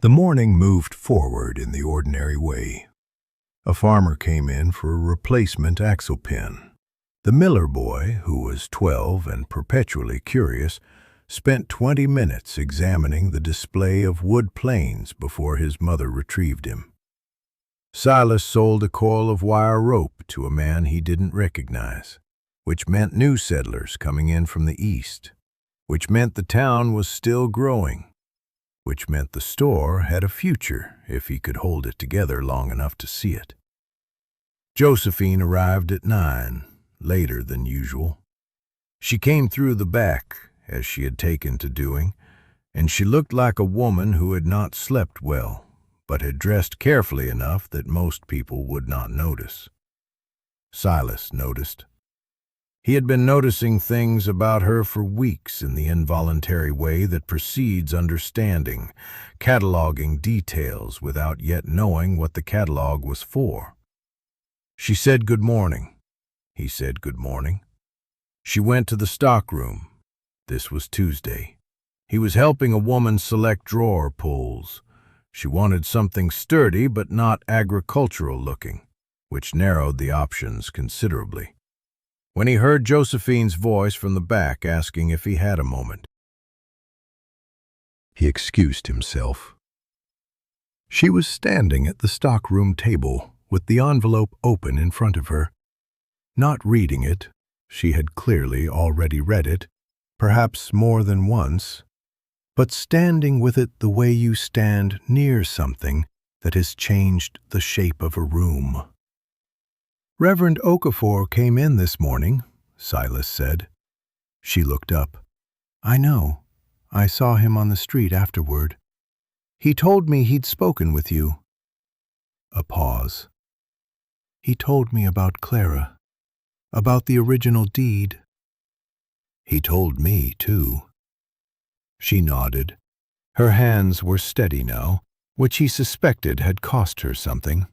The morning moved forward in the ordinary way. A farmer came in for a replacement axle pin. The Miller boy, who was 12 and perpetually curious, spent 20 minutes examining the display of wood planes before his mother retrieved him. Silas sold a coil of wire rope to a man he didn't recognize, which meant new settlers coming in from the east, which meant the town was still growing, which meant the store had a future if he could hold it together long enough to see it. Josephine arrived at 9, later than usual. She came through the back, as she had taken to doing, and she looked like a woman who had not slept well, but had dressed carefully enough that most people would not notice. Silas noticed. He had been noticing things about her for weeks in the involuntary way that precedes understanding, cataloging details without yet knowing what the catalog was for. She said good morning. He said good morning. She went to the stockroom. This was Tuesday. He was helping a woman select drawer pulls. She wanted something sturdy but not agricultural looking, which narrowed the options considerably. When he heard Josephine's voice from the back asking if he had a moment, he excused himself. She was standing at the stockroom table with the envelope open in front of her. Not reading it, she had clearly already read it, perhaps more than once, but standing with it the way you stand near something that has changed the shape of a room. "Reverend Okafor came in this morning," Silas said. She looked up. "I know. I saw him on the street afterward. He told me he'd spoken with you." A pause. He told me about Clara, about the original deed. He told me, too. She nodded. Her hands were steady now, which he suspected had cost her something.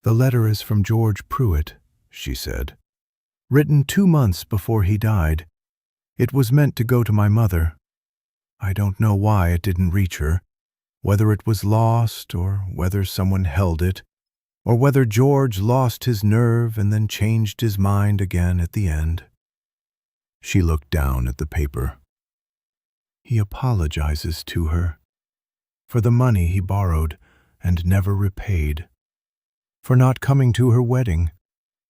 The letter is from George Pruett, she said. Written 2 months before he died. It was meant to go to my mother. I don't know why it didn't reach her, whether it was lost or whether someone held it, or whether George lost his nerve and then changed his mind again at the end. She looked down at the paper. He apologizes to her for the money he borrowed and never repaid, for not coming to her wedding,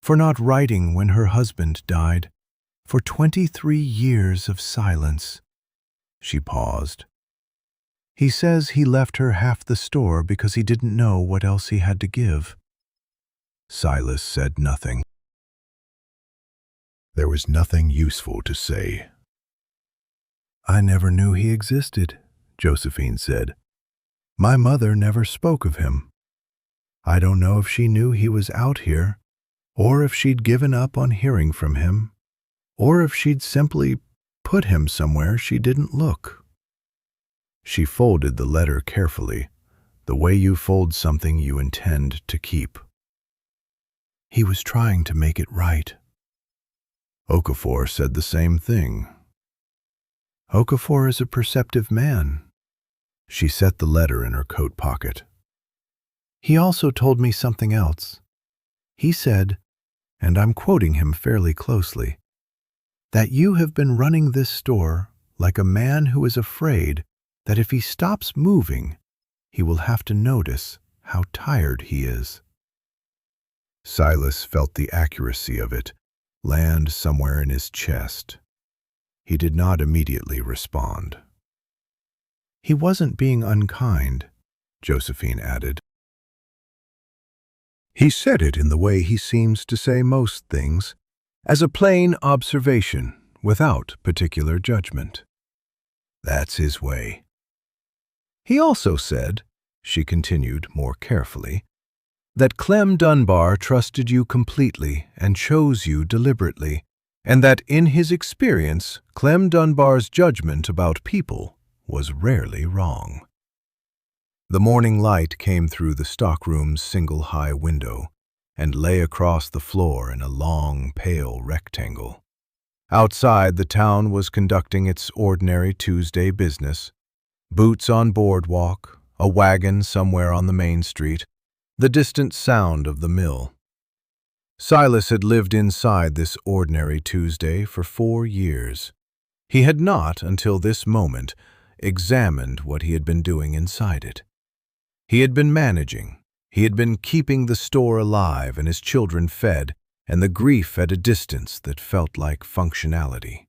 for not writing when her husband died, for 23 years of silence. She paused. He says he left her half the store because he didn't know what else he had to give. Silas said nothing. There was nothing useful to say. I never knew he existed, Josephine said. My mother never spoke of him. I don't know if she knew he was out here, or if she'd given up on hearing from him, or if she'd simply put him somewhere she didn't look. She folded the letter carefully, the way you fold something you intend to keep. He was trying to make it right. Okafor said the same thing. Okafor is a perceptive man. She set the letter in her coat pocket. He also told me something else. He said, and I'm quoting him fairly closely, that you have been running this store like a man who is afraid that if he stops moving, he will have to notice how tired he is. Silas felt the accuracy of it land somewhere in his chest. He did not immediately respond. He wasn't being unkind, Josephine added. He said it in the way he seems to say most things, as a plain observation without particular judgment. That's his way. He also said, she continued more carefully, that Clem Dunbar trusted you completely and chose you deliberately, and that in his experience, Clem Dunbar's judgment about people was rarely wrong. The morning light came through the stockroom's single-high window and lay across the floor in a long, pale rectangle. Outside, the town was conducting its ordinary Tuesday business. Boots on boardwalk, a wagon somewhere on the main street, the distant sound of the mill. Silas had lived inside this ordinary Tuesday for 4 years. He had not, until this moment, examined what he had been doing inside it. He had been managing. He had been keeping the store alive and his children fed, and the grief at a distance that felt like functionality.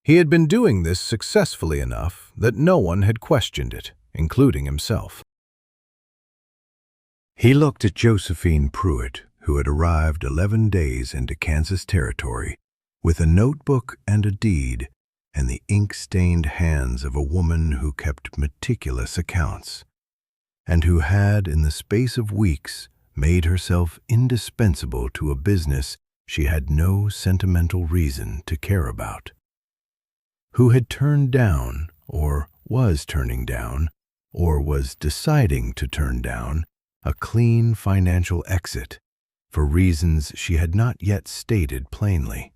He had been doing this successfully enough that no one had questioned it, including himself. He looked at Josephine Pruett, who had arrived 11 days into Kansas territory, with a notebook and a deed, and the ink-stained hands of a woman who kept meticulous accounts, and who had, in the space of weeks, made herself indispensable to a business she had no sentimental reason to care about, who had turned down, or was turning down, or was deciding to turn down, a clean financial exit, for reasons she had not yet stated plainly.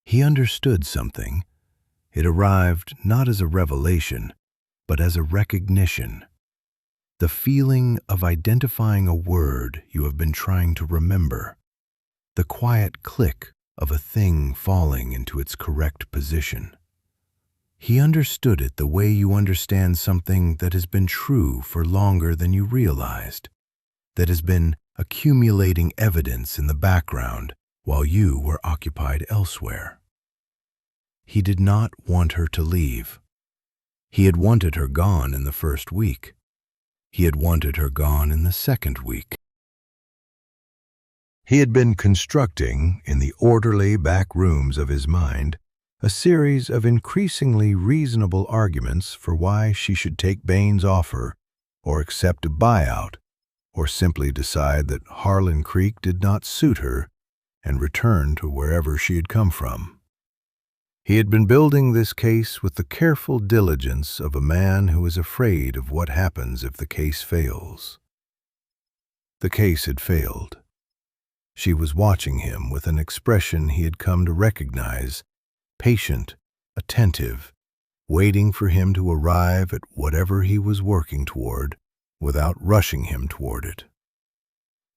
He understood something. It arrived not as a revelation, but as a recognition. The feeling of identifying a word you have been trying to remember. The quiet click of a thing falling into its correct position. He understood it the way you understand something that has been true for longer than you realized, that has been accumulating evidence in the background while you were occupied elsewhere. He did not want her to leave. He had wanted her gone in the first week. He had wanted her gone in the second week. He had been constructing, in the orderly back rooms of his mind, a series of increasingly reasonable arguments for why she should take Bain's offer, or accept a buyout, or simply decide that Harlan Creek did not suit her and return to wherever she had come from. He had been building this case with the careful diligence of a man who is afraid of what happens if the case fails. The case had failed. She was watching him with an expression he had come to recognize, patient, attentive, waiting for him to arrive at whatever he was working toward without rushing him toward it.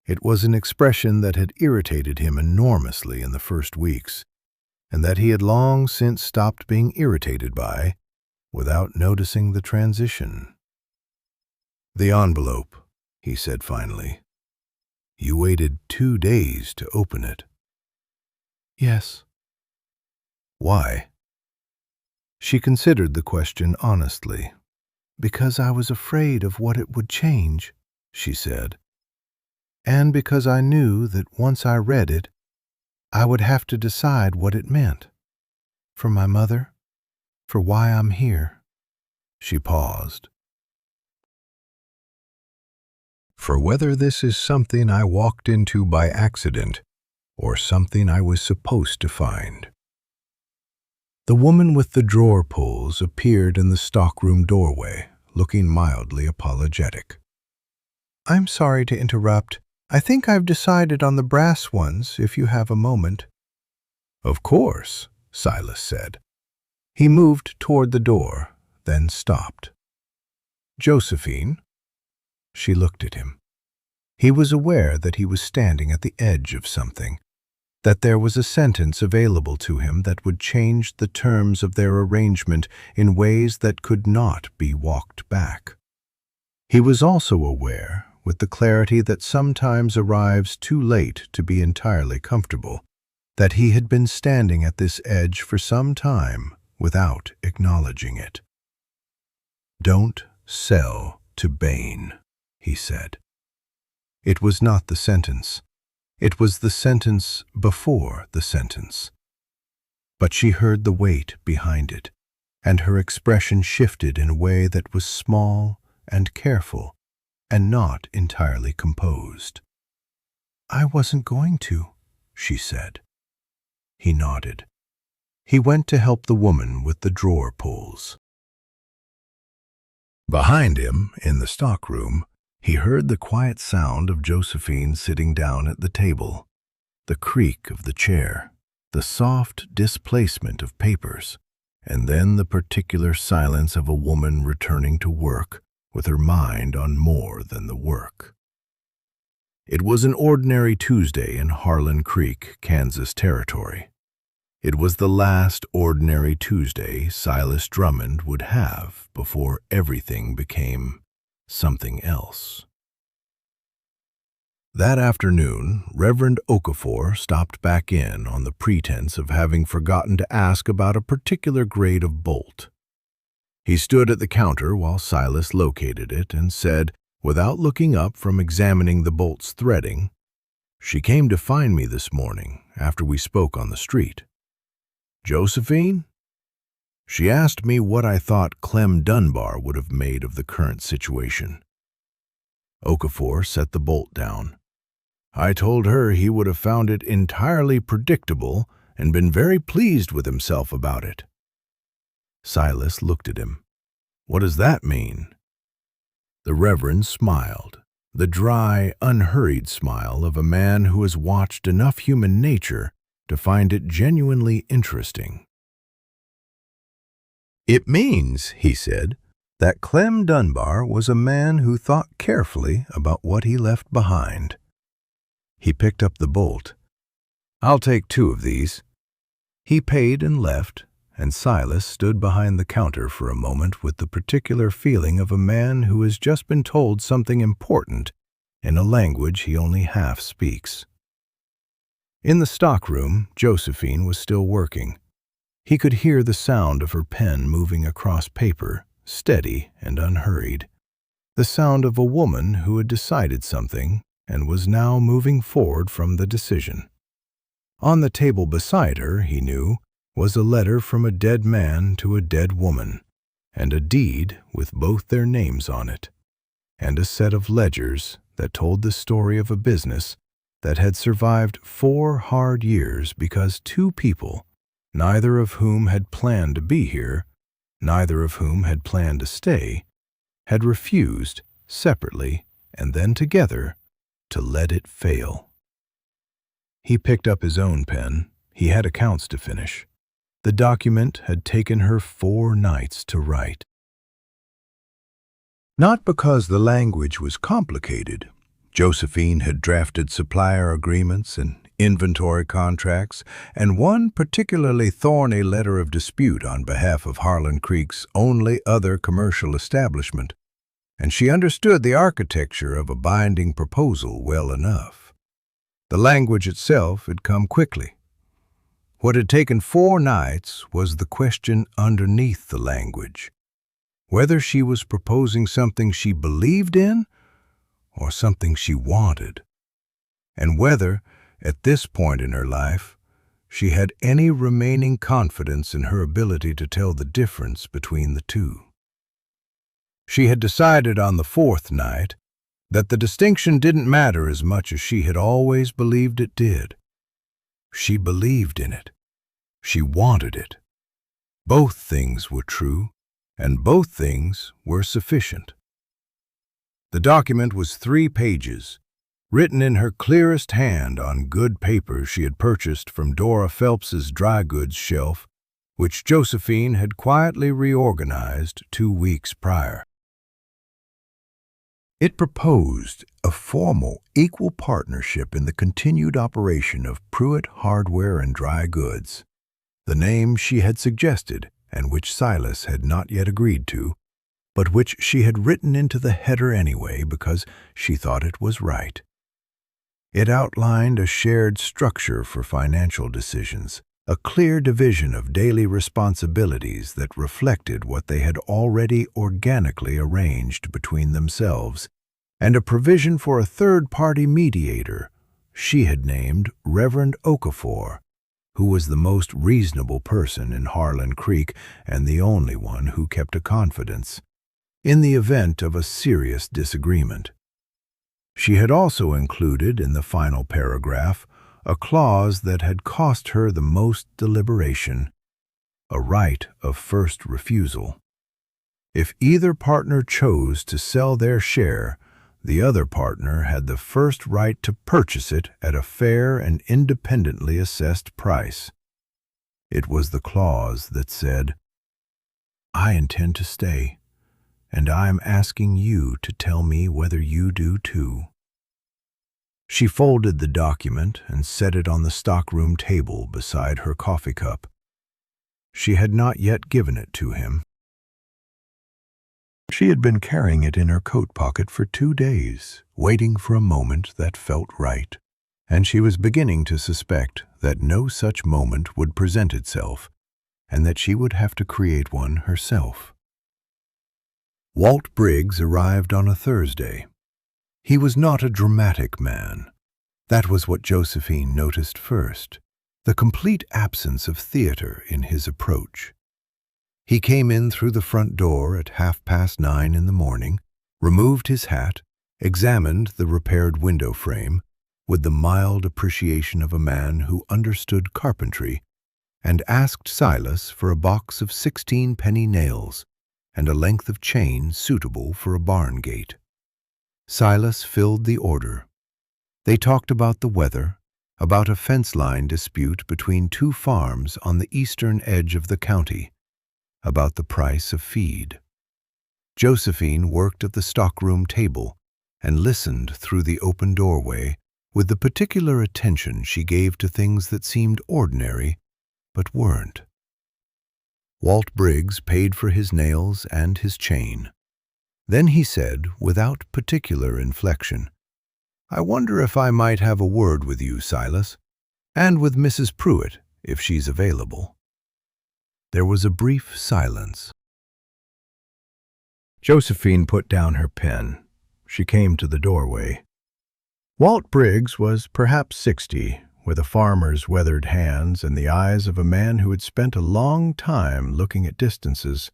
It was an expression that had irritated him enormously in the first weeks, and that he had long since stopped being irritated by without noticing the transition. "The envelope," he said finally. "You waited 2 days to open it." "Yes." "Why?" She considered the question honestly. "Because I was afraid of what it would change," she said. "And because I knew that once I read it, I would have to decide what it meant. For my mother, for why I'm here." She paused. "For whether this is something I walked into by accident or something I was supposed to find." The woman with the drawer pulls appeared in the stockroom doorway, looking mildly apologetic. "I'm sorry to interrupt. I think I've decided on the brass ones, if you have a moment." "Of course," Silas said. He moved toward the door, then stopped. "Josephine?" She looked at him. He was aware that he was standing at the edge of something, that there was a sentence available to him that would change the terms of their arrangement in ways that could not be walked back. He was also aware, with the clarity that sometimes arrives too late to be entirely comfortable, that he had been standing at this edge for some time without acknowledging it. "Don't sell to Bain," he said. It was not the sentence. It was the sentence before the sentence. But she heard the weight behind it, and her expression shifted in a way that was small and careful and not entirely composed. "I wasn't going to," she said. He nodded. He went to help the woman with the drawer pulls. Behind him, in the stockroom, he heard the quiet sound of Josephine sitting down at the table, the creak of the chair, the soft displacement of papers, and then the particular silence of a woman returning to work with her mind on more than the work. It was an ordinary Tuesday in Harlan Creek, Kansas Territory. It was the last ordinary Tuesday Silas Drummond would have before everything became something else. That afternoon, Reverend Okafor stopped back in on the pretense of having forgotten to ask about a particular grade of bolt. He stood at the counter while Silas located it and said, without looking up from examining the bolt's threading, "She came to find me this morning after we spoke on the street. Josephine? She asked me what I thought Clem Dunbar would have made of the current situation." Okafor set the bolt down. "I told her he would have found it entirely predictable and been very pleased with himself about it." Silas looked at him. "What does that mean?" The Reverend smiled, the dry, unhurried smile of a man who has watched enough human nature to find it genuinely interesting. "It means," he said, "that Clem Dunbar was a man who thought carefully about what he left behind." He picked up the bolt. "I'll take 2 of these." He paid and left, and Silas stood behind the counter for a moment with the particular feeling of a man who has just been told something important in a language he only half speaks. In the stockroom, Josephine was still working. He could hear the sound of her pen moving across paper, steady and unhurried. The sound of a woman who had decided something and was now moving forward from the decision. On the table beside her, he knew, was a letter from a dead man to a dead woman, and a deed with both their names on it, and a set of ledgers that told the story of a business that had survived 4 hard years because 2 people, neither of whom had planned to be here, neither of whom had planned to stay, had refused, separately and then together, to let it fail. He picked up his own pen. He had accounts to finish. The document had taken her 4 nights to write. Not because the language was complicated. Josephine had drafted supplier agreements and inventory contracts, and one particularly thorny letter of dispute on behalf of Harlan Creek's only other commercial establishment, and she understood the architecture of a binding proposal well enough. The language itself had come quickly. What had taken 4 nights was the question underneath the language, whether she was proposing something she believed in or something she wanted, and whether, at this point in her life, she had any remaining confidence in her ability to tell the difference between the two. She had decided on the 4th night that the distinction didn't matter as much as she had always believed it did. She believed in it. She wanted it. Both things were true, and both things were sufficient. The document was 3 pages, written in her clearest hand on good paper she had purchased from Dora Phelps's dry goods shelf, which Josephine had quietly reorganized 2 weeks prior. It proposed a formal, equal partnership in the continued operation of Pruett Hardware and Dry Goods, the name she had suggested and which Silas had not yet agreed to, but which she had written into the header anyway because she thought it was right. It outlined a shared structure for financial decisions, a clear division of daily responsibilities that reflected what they had already organically arranged between themselves, and a provision for a third-party mediator she had named Reverend Okafor, who was the most reasonable person in Harlan Creek and the only one who kept a confidence, in the event of a serious disagreement. She had also included in the final paragraph a clause that had cost her the most deliberation, a right of first refusal. If either partner chose to sell their share, the other partner had the first right to purchase it at a fair and independently assessed price. It was the clause that said, "I intend to stay, and I am asking you to tell me whether you do too." She folded the document and set it on the stockroom table beside her coffee cup. She had not yet given it to him. She had been carrying it in her coat pocket for 2 days, waiting for a moment that felt right, and she was beginning to suspect that no such moment would present itself, and that she would have to create one herself. Walt Briggs arrived on a Thursday. He was not a dramatic man. That was what Josephine noticed first, the complete absence of theater in his approach. He came in through the front door at 9:30 in the morning, removed his hat, examined the repaired window frame, with the mild appreciation of a man who understood carpentry, and asked Silas for a box of 16-penny nails and a length of chain suitable for a barn gate. Silas filled the order. They talked about the weather, about a fence line dispute between 2 farms on the eastern edge of the county, about the price of feed. Josephine worked at the stockroom table and listened through the open doorway with the particular attention she gave to things that seemed ordinary but weren't. Walt Briggs paid for his nails and his chain. Then he said, without particular inflection, "I wonder if I might have a word with you, Silas, and with Mrs. Pruett, if she's available." There was a brief silence. Josephine put down her pen. She came to the doorway. Walt Briggs was perhaps 60, with a farmer's weathered hands and the eyes of a man who had spent a long time looking at distances.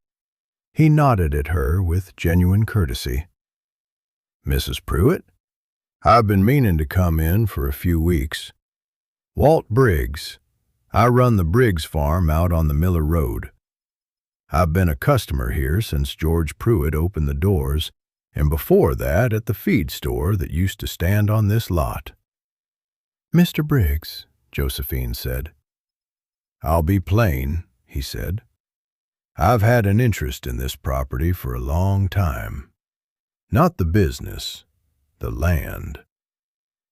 He nodded at her with genuine courtesy. "Mrs. Pruett?" I've been meaning to come in for a few weeks. Walt Briggs. I run the Briggs farm out on the Miller Road. I've been a customer here since George Pruett opened the doors, and before that at the feed store that used to stand on this lot. Mr. Briggs, Josephine said. I'll be plain, he said. I've had an interest in this property for a long time. Not the business, the land.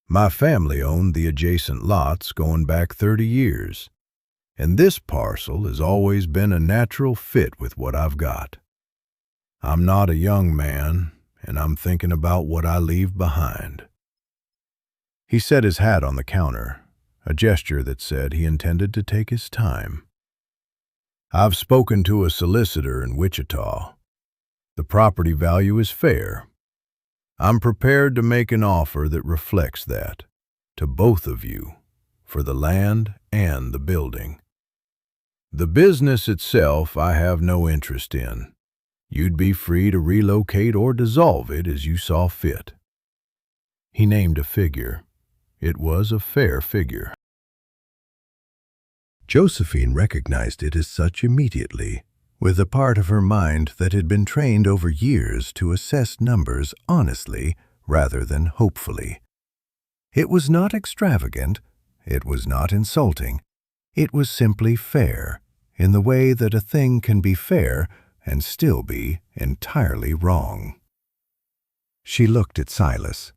My family owned the adjacent lots going back 30 years, and this parcel has always been a natural fit with what I've got. I'm not a young man, and I'm thinking about what I leave behind. He set his hat on the counter, a gesture that said he intended to take his time. I've spoken to a solicitor in Wichita. The property value is fair. I'm prepared to make an offer that reflects that, to both of you, for the land and the building. The business itself I have no interest in. You'd be free to relocate or dissolve it as you saw fit. He named a figure. It was a fair figure. Josephine recognized it as such immediately, with a part of her mind that had been trained over years to assess numbers honestly rather than hopefully. It was not extravagant, it was not insulting, it was simply fair, in the way that a thing can be fair and still be entirely wrong. She looked at Silas.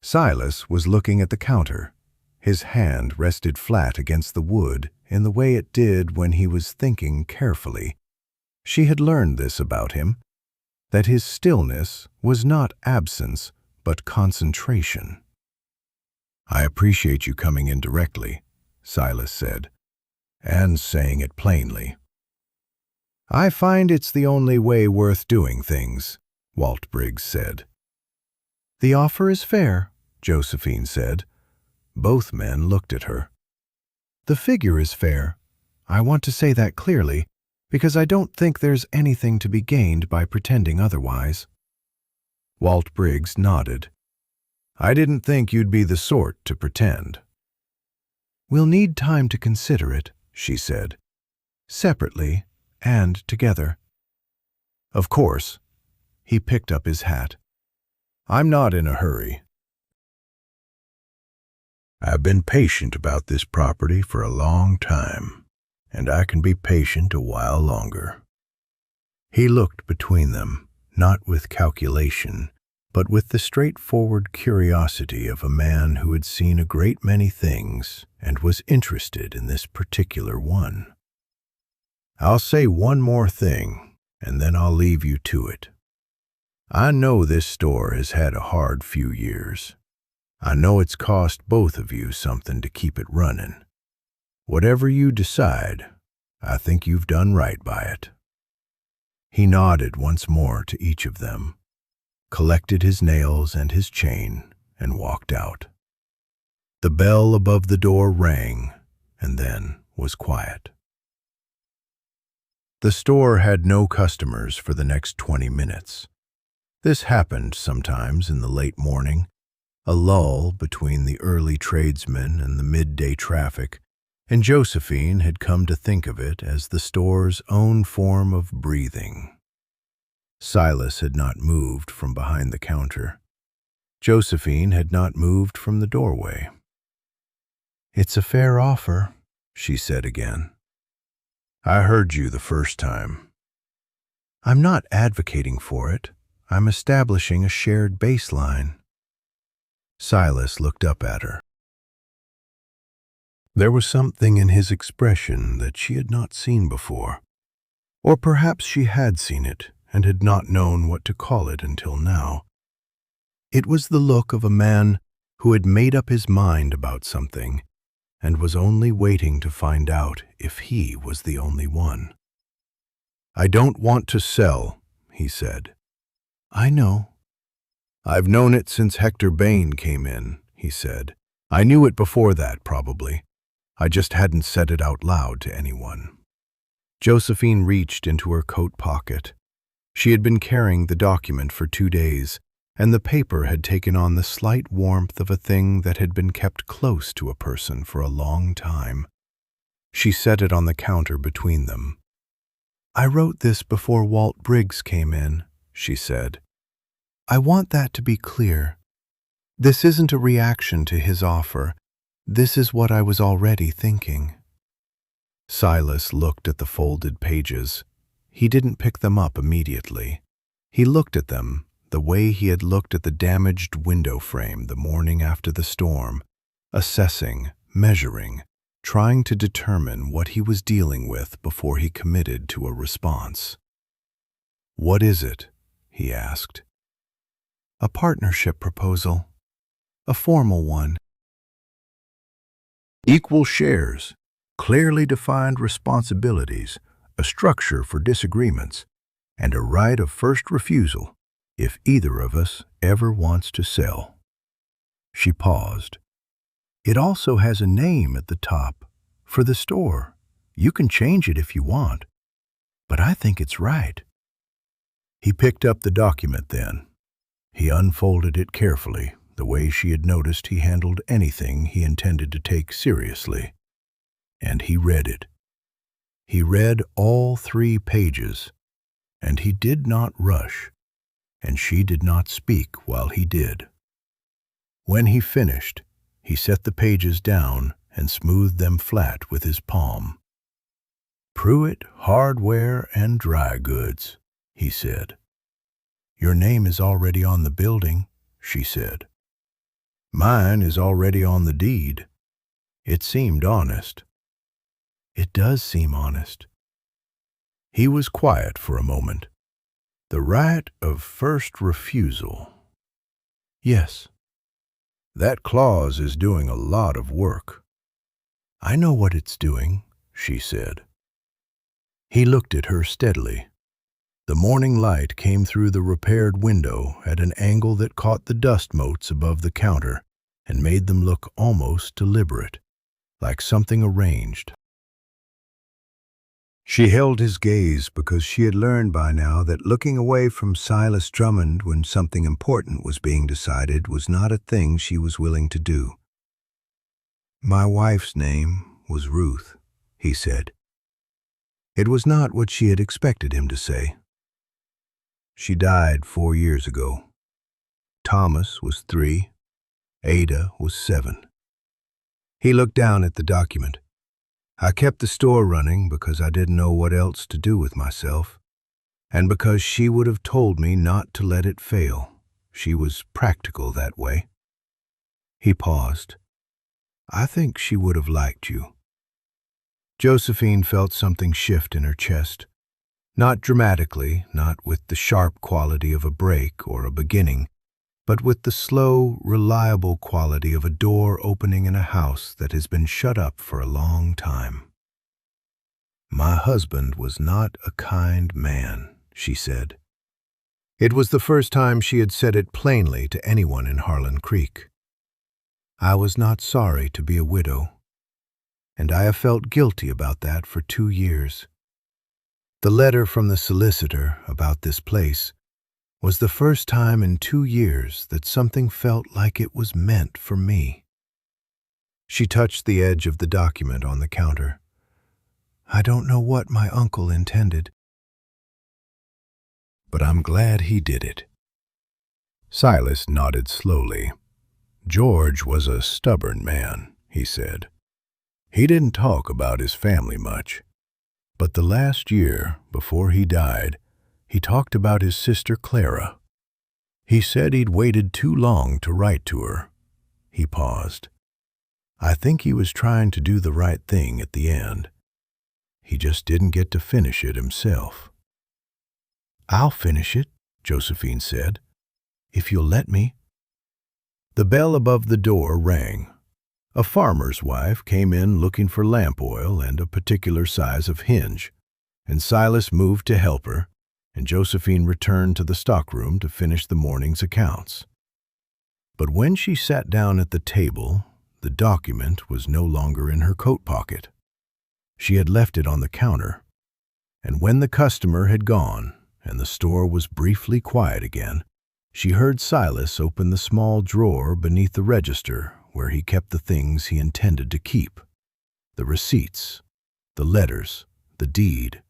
Silas was looking at the counter. His hand rested flat against the wood in the way it did when he was thinking carefully. She had learned this about him, that his stillness was not absence, but concentration. I appreciate you coming in directly, Silas said, and saying it plainly. I find it's the only way worth doing things, Walt Briggs said. The offer is fair, Josephine said. Both men looked at her. The figure is fair. I want to say that clearly, because I don't think there's anything to be gained by pretending otherwise. Walt Briggs nodded. I didn't think you'd be the sort to pretend. We'll need time to consider it, she said, separately and together. Of course. He picked up his hat. I'm not in a hurry. I've been patient about this property for a long time, and I can be patient a while longer. He looked between them, not with calculation, but with the straightforward curiosity of a man who had seen a great many things and was interested in this particular one. I'll say one more thing, and then I'll leave you to it. I know this store has had a hard few years. I know it's cost both of you something to keep it running. Whatever you decide, I think you've done right by it. He nodded once more to each of them, collected his nails and his chain, and walked out. The bell above the door rang, and then was quiet. The store had no customers for the next 20 minutes. This happened sometimes in the late morning, a lull between the early tradesmen and the midday traffic, and Josephine had come to think of it as the store's own form of breathing. Silas had not moved from behind the counter. Josephine had not moved from the doorway. It's a fair offer, she said again. I heard you the first time. I'm not advocating for it. I'm establishing a shared baseline. Silas looked up at her. There was something in his expression that she had not seen before. Or perhaps she had seen it and had not known what to call it until now. It was the look of a man who had made up his mind about something and was only waiting to find out if he was the only one. I don't want to sell, he said. I know. I've known it since Hector Bain came in, he said. I knew it before that, probably. I just hadn't said it out loud to anyone. Josephine reached into her coat pocket. She had been carrying the document for 2 days, and the paper had taken on the slight warmth of a thing that had been kept close to a person for a long time. She set it on the counter between them. "I wrote this before Walt Briggs came in," she said. "I want that to be clear. This isn't a reaction to his offer. This is what I was already thinking." Silas looked at the folded pages. He didn't pick them up immediately. He looked at them the way he had looked at the damaged window frame the morning after the storm, assessing, measuring, trying to determine what he was dealing with before he committed to a response. "What is it?" he asked. "A partnership proposal. A formal one. Equal shares, clearly defined responsibilities, a structure for disagreements, and a right of first refusal if either of us ever wants to sell." She paused. "It also has a name at the top, for the store. You can change it if you want, but I think it's right." He picked up the document then. He unfolded it carefully, the way she had noticed he handled anything he intended to take seriously. And he read it. He read all 3 pages, and he did not rush, and she did not speak while he did. When he finished, he set the pages down and smoothed them flat with his palm. "Pruett Hardware and Dry Goods," he said. "Your name is already on the building," she said. "Mine is already on the deed." It seemed honest. "It does seem honest." He was quiet for a moment. "The right of first refusal." "Yes." "That clause is doing a lot of work." "I know what it's doing," she said. He looked at her steadily. The morning light came through the repaired window at an angle that caught the dust motes above the counter and made them look almost deliberate, like something arranged. She held his gaze because she had learned by now that looking away from Silas Drummond when something important was being decided was not a thing she was willing to do. "My wife's name was Ruth," he said. It was not what she had expected him to say. "She died 4 years ago. Thomas was 3. Ada was 7. He looked down at the document. "I kept the store running because I didn't know what else to do with myself, and because she would have told me not to let it fail. She was practical that way." He paused. "I think she would have liked you." Josephine felt something shift in her chest. Not dramatically, not with the sharp quality of a break or a beginning, but with the slow, reliable quality of a door opening in a house that has been shut up for a long time. "My husband was not a kind man," she said. It was the first time she had said it plainly to anyone in Harlan Creek. "I was not sorry to be a widow, and I have felt guilty about that for 2 years. The letter from the solicitor about this place was the first time in 2 years that something felt like it was meant for me." She touched the edge of the document on the counter. "I don't know what my uncle intended, but I'm glad he did it." Silas nodded slowly. "George was a stubborn man," he said. "He didn't talk about his family much, but the last year before he died, he talked about his sister Clara. He said he'd waited too long to write to her." He paused. "I think he was trying to do the right thing at the end. He just didn't get to finish it himself." "I'll finish it," Josephine said, "if you'll let me." The bell above the door rang. A farmer's wife came in looking for lamp oil and a particular size of hinge, and Silas moved to help her, and Josephine returned to the stockroom to finish the morning's accounts. But when she sat down at the table, the document was no longer in her coat pocket. She had left it on the counter, and when the customer had gone and the store was briefly quiet again, She heard Silas open the small drawer beneath the register where he kept the things he intended to keep, the receipts, the letters, the deed,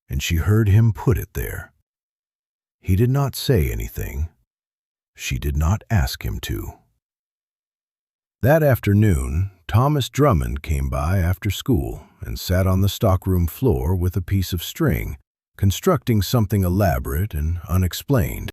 and she heard him put it there. He did not say anything. She did not ask him to. That afternoon, Thomas Drummond came by after school and sat on the stockroom floor with a piece of string, constructing something elaborate and unexplained.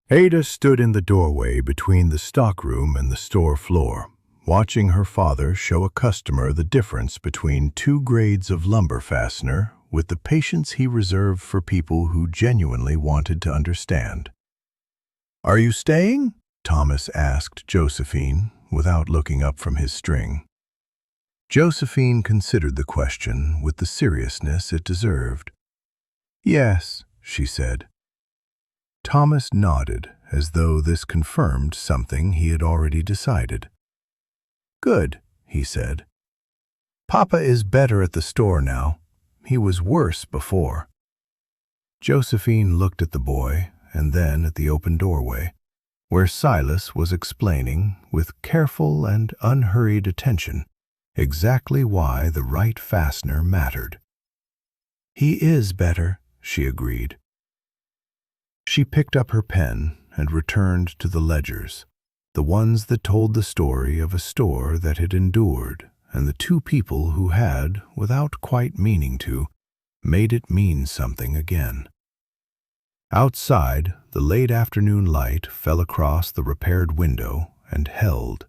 Ada stood in the doorway between the stockroom and the store floor, watching her father show a customer the difference between two grades of lumber fastener with the patience he reserved for people who genuinely wanted to understand. "Are you staying?" Thomas asked Josephine, without looking up from his string. Josephine considered the question with the seriousness it deserved. "Yes," she said. Thomas nodded, as though this confirmed something he had already decided. "Good," he said. "Papa is better at the store now. He was worse before." Josephine looked at the boy and then at the open doorway, where Silas was explaining, with careful and unhurried attention, exactly why the right fastener mattered. "He is better," she agreed. She picked up her pen and returned to the ledgers, the ones that told the story of a store that had endured and the two people who had, without quite meaning to, made it mean something again. Outside, the late afternoon light fell across the repaired window and held,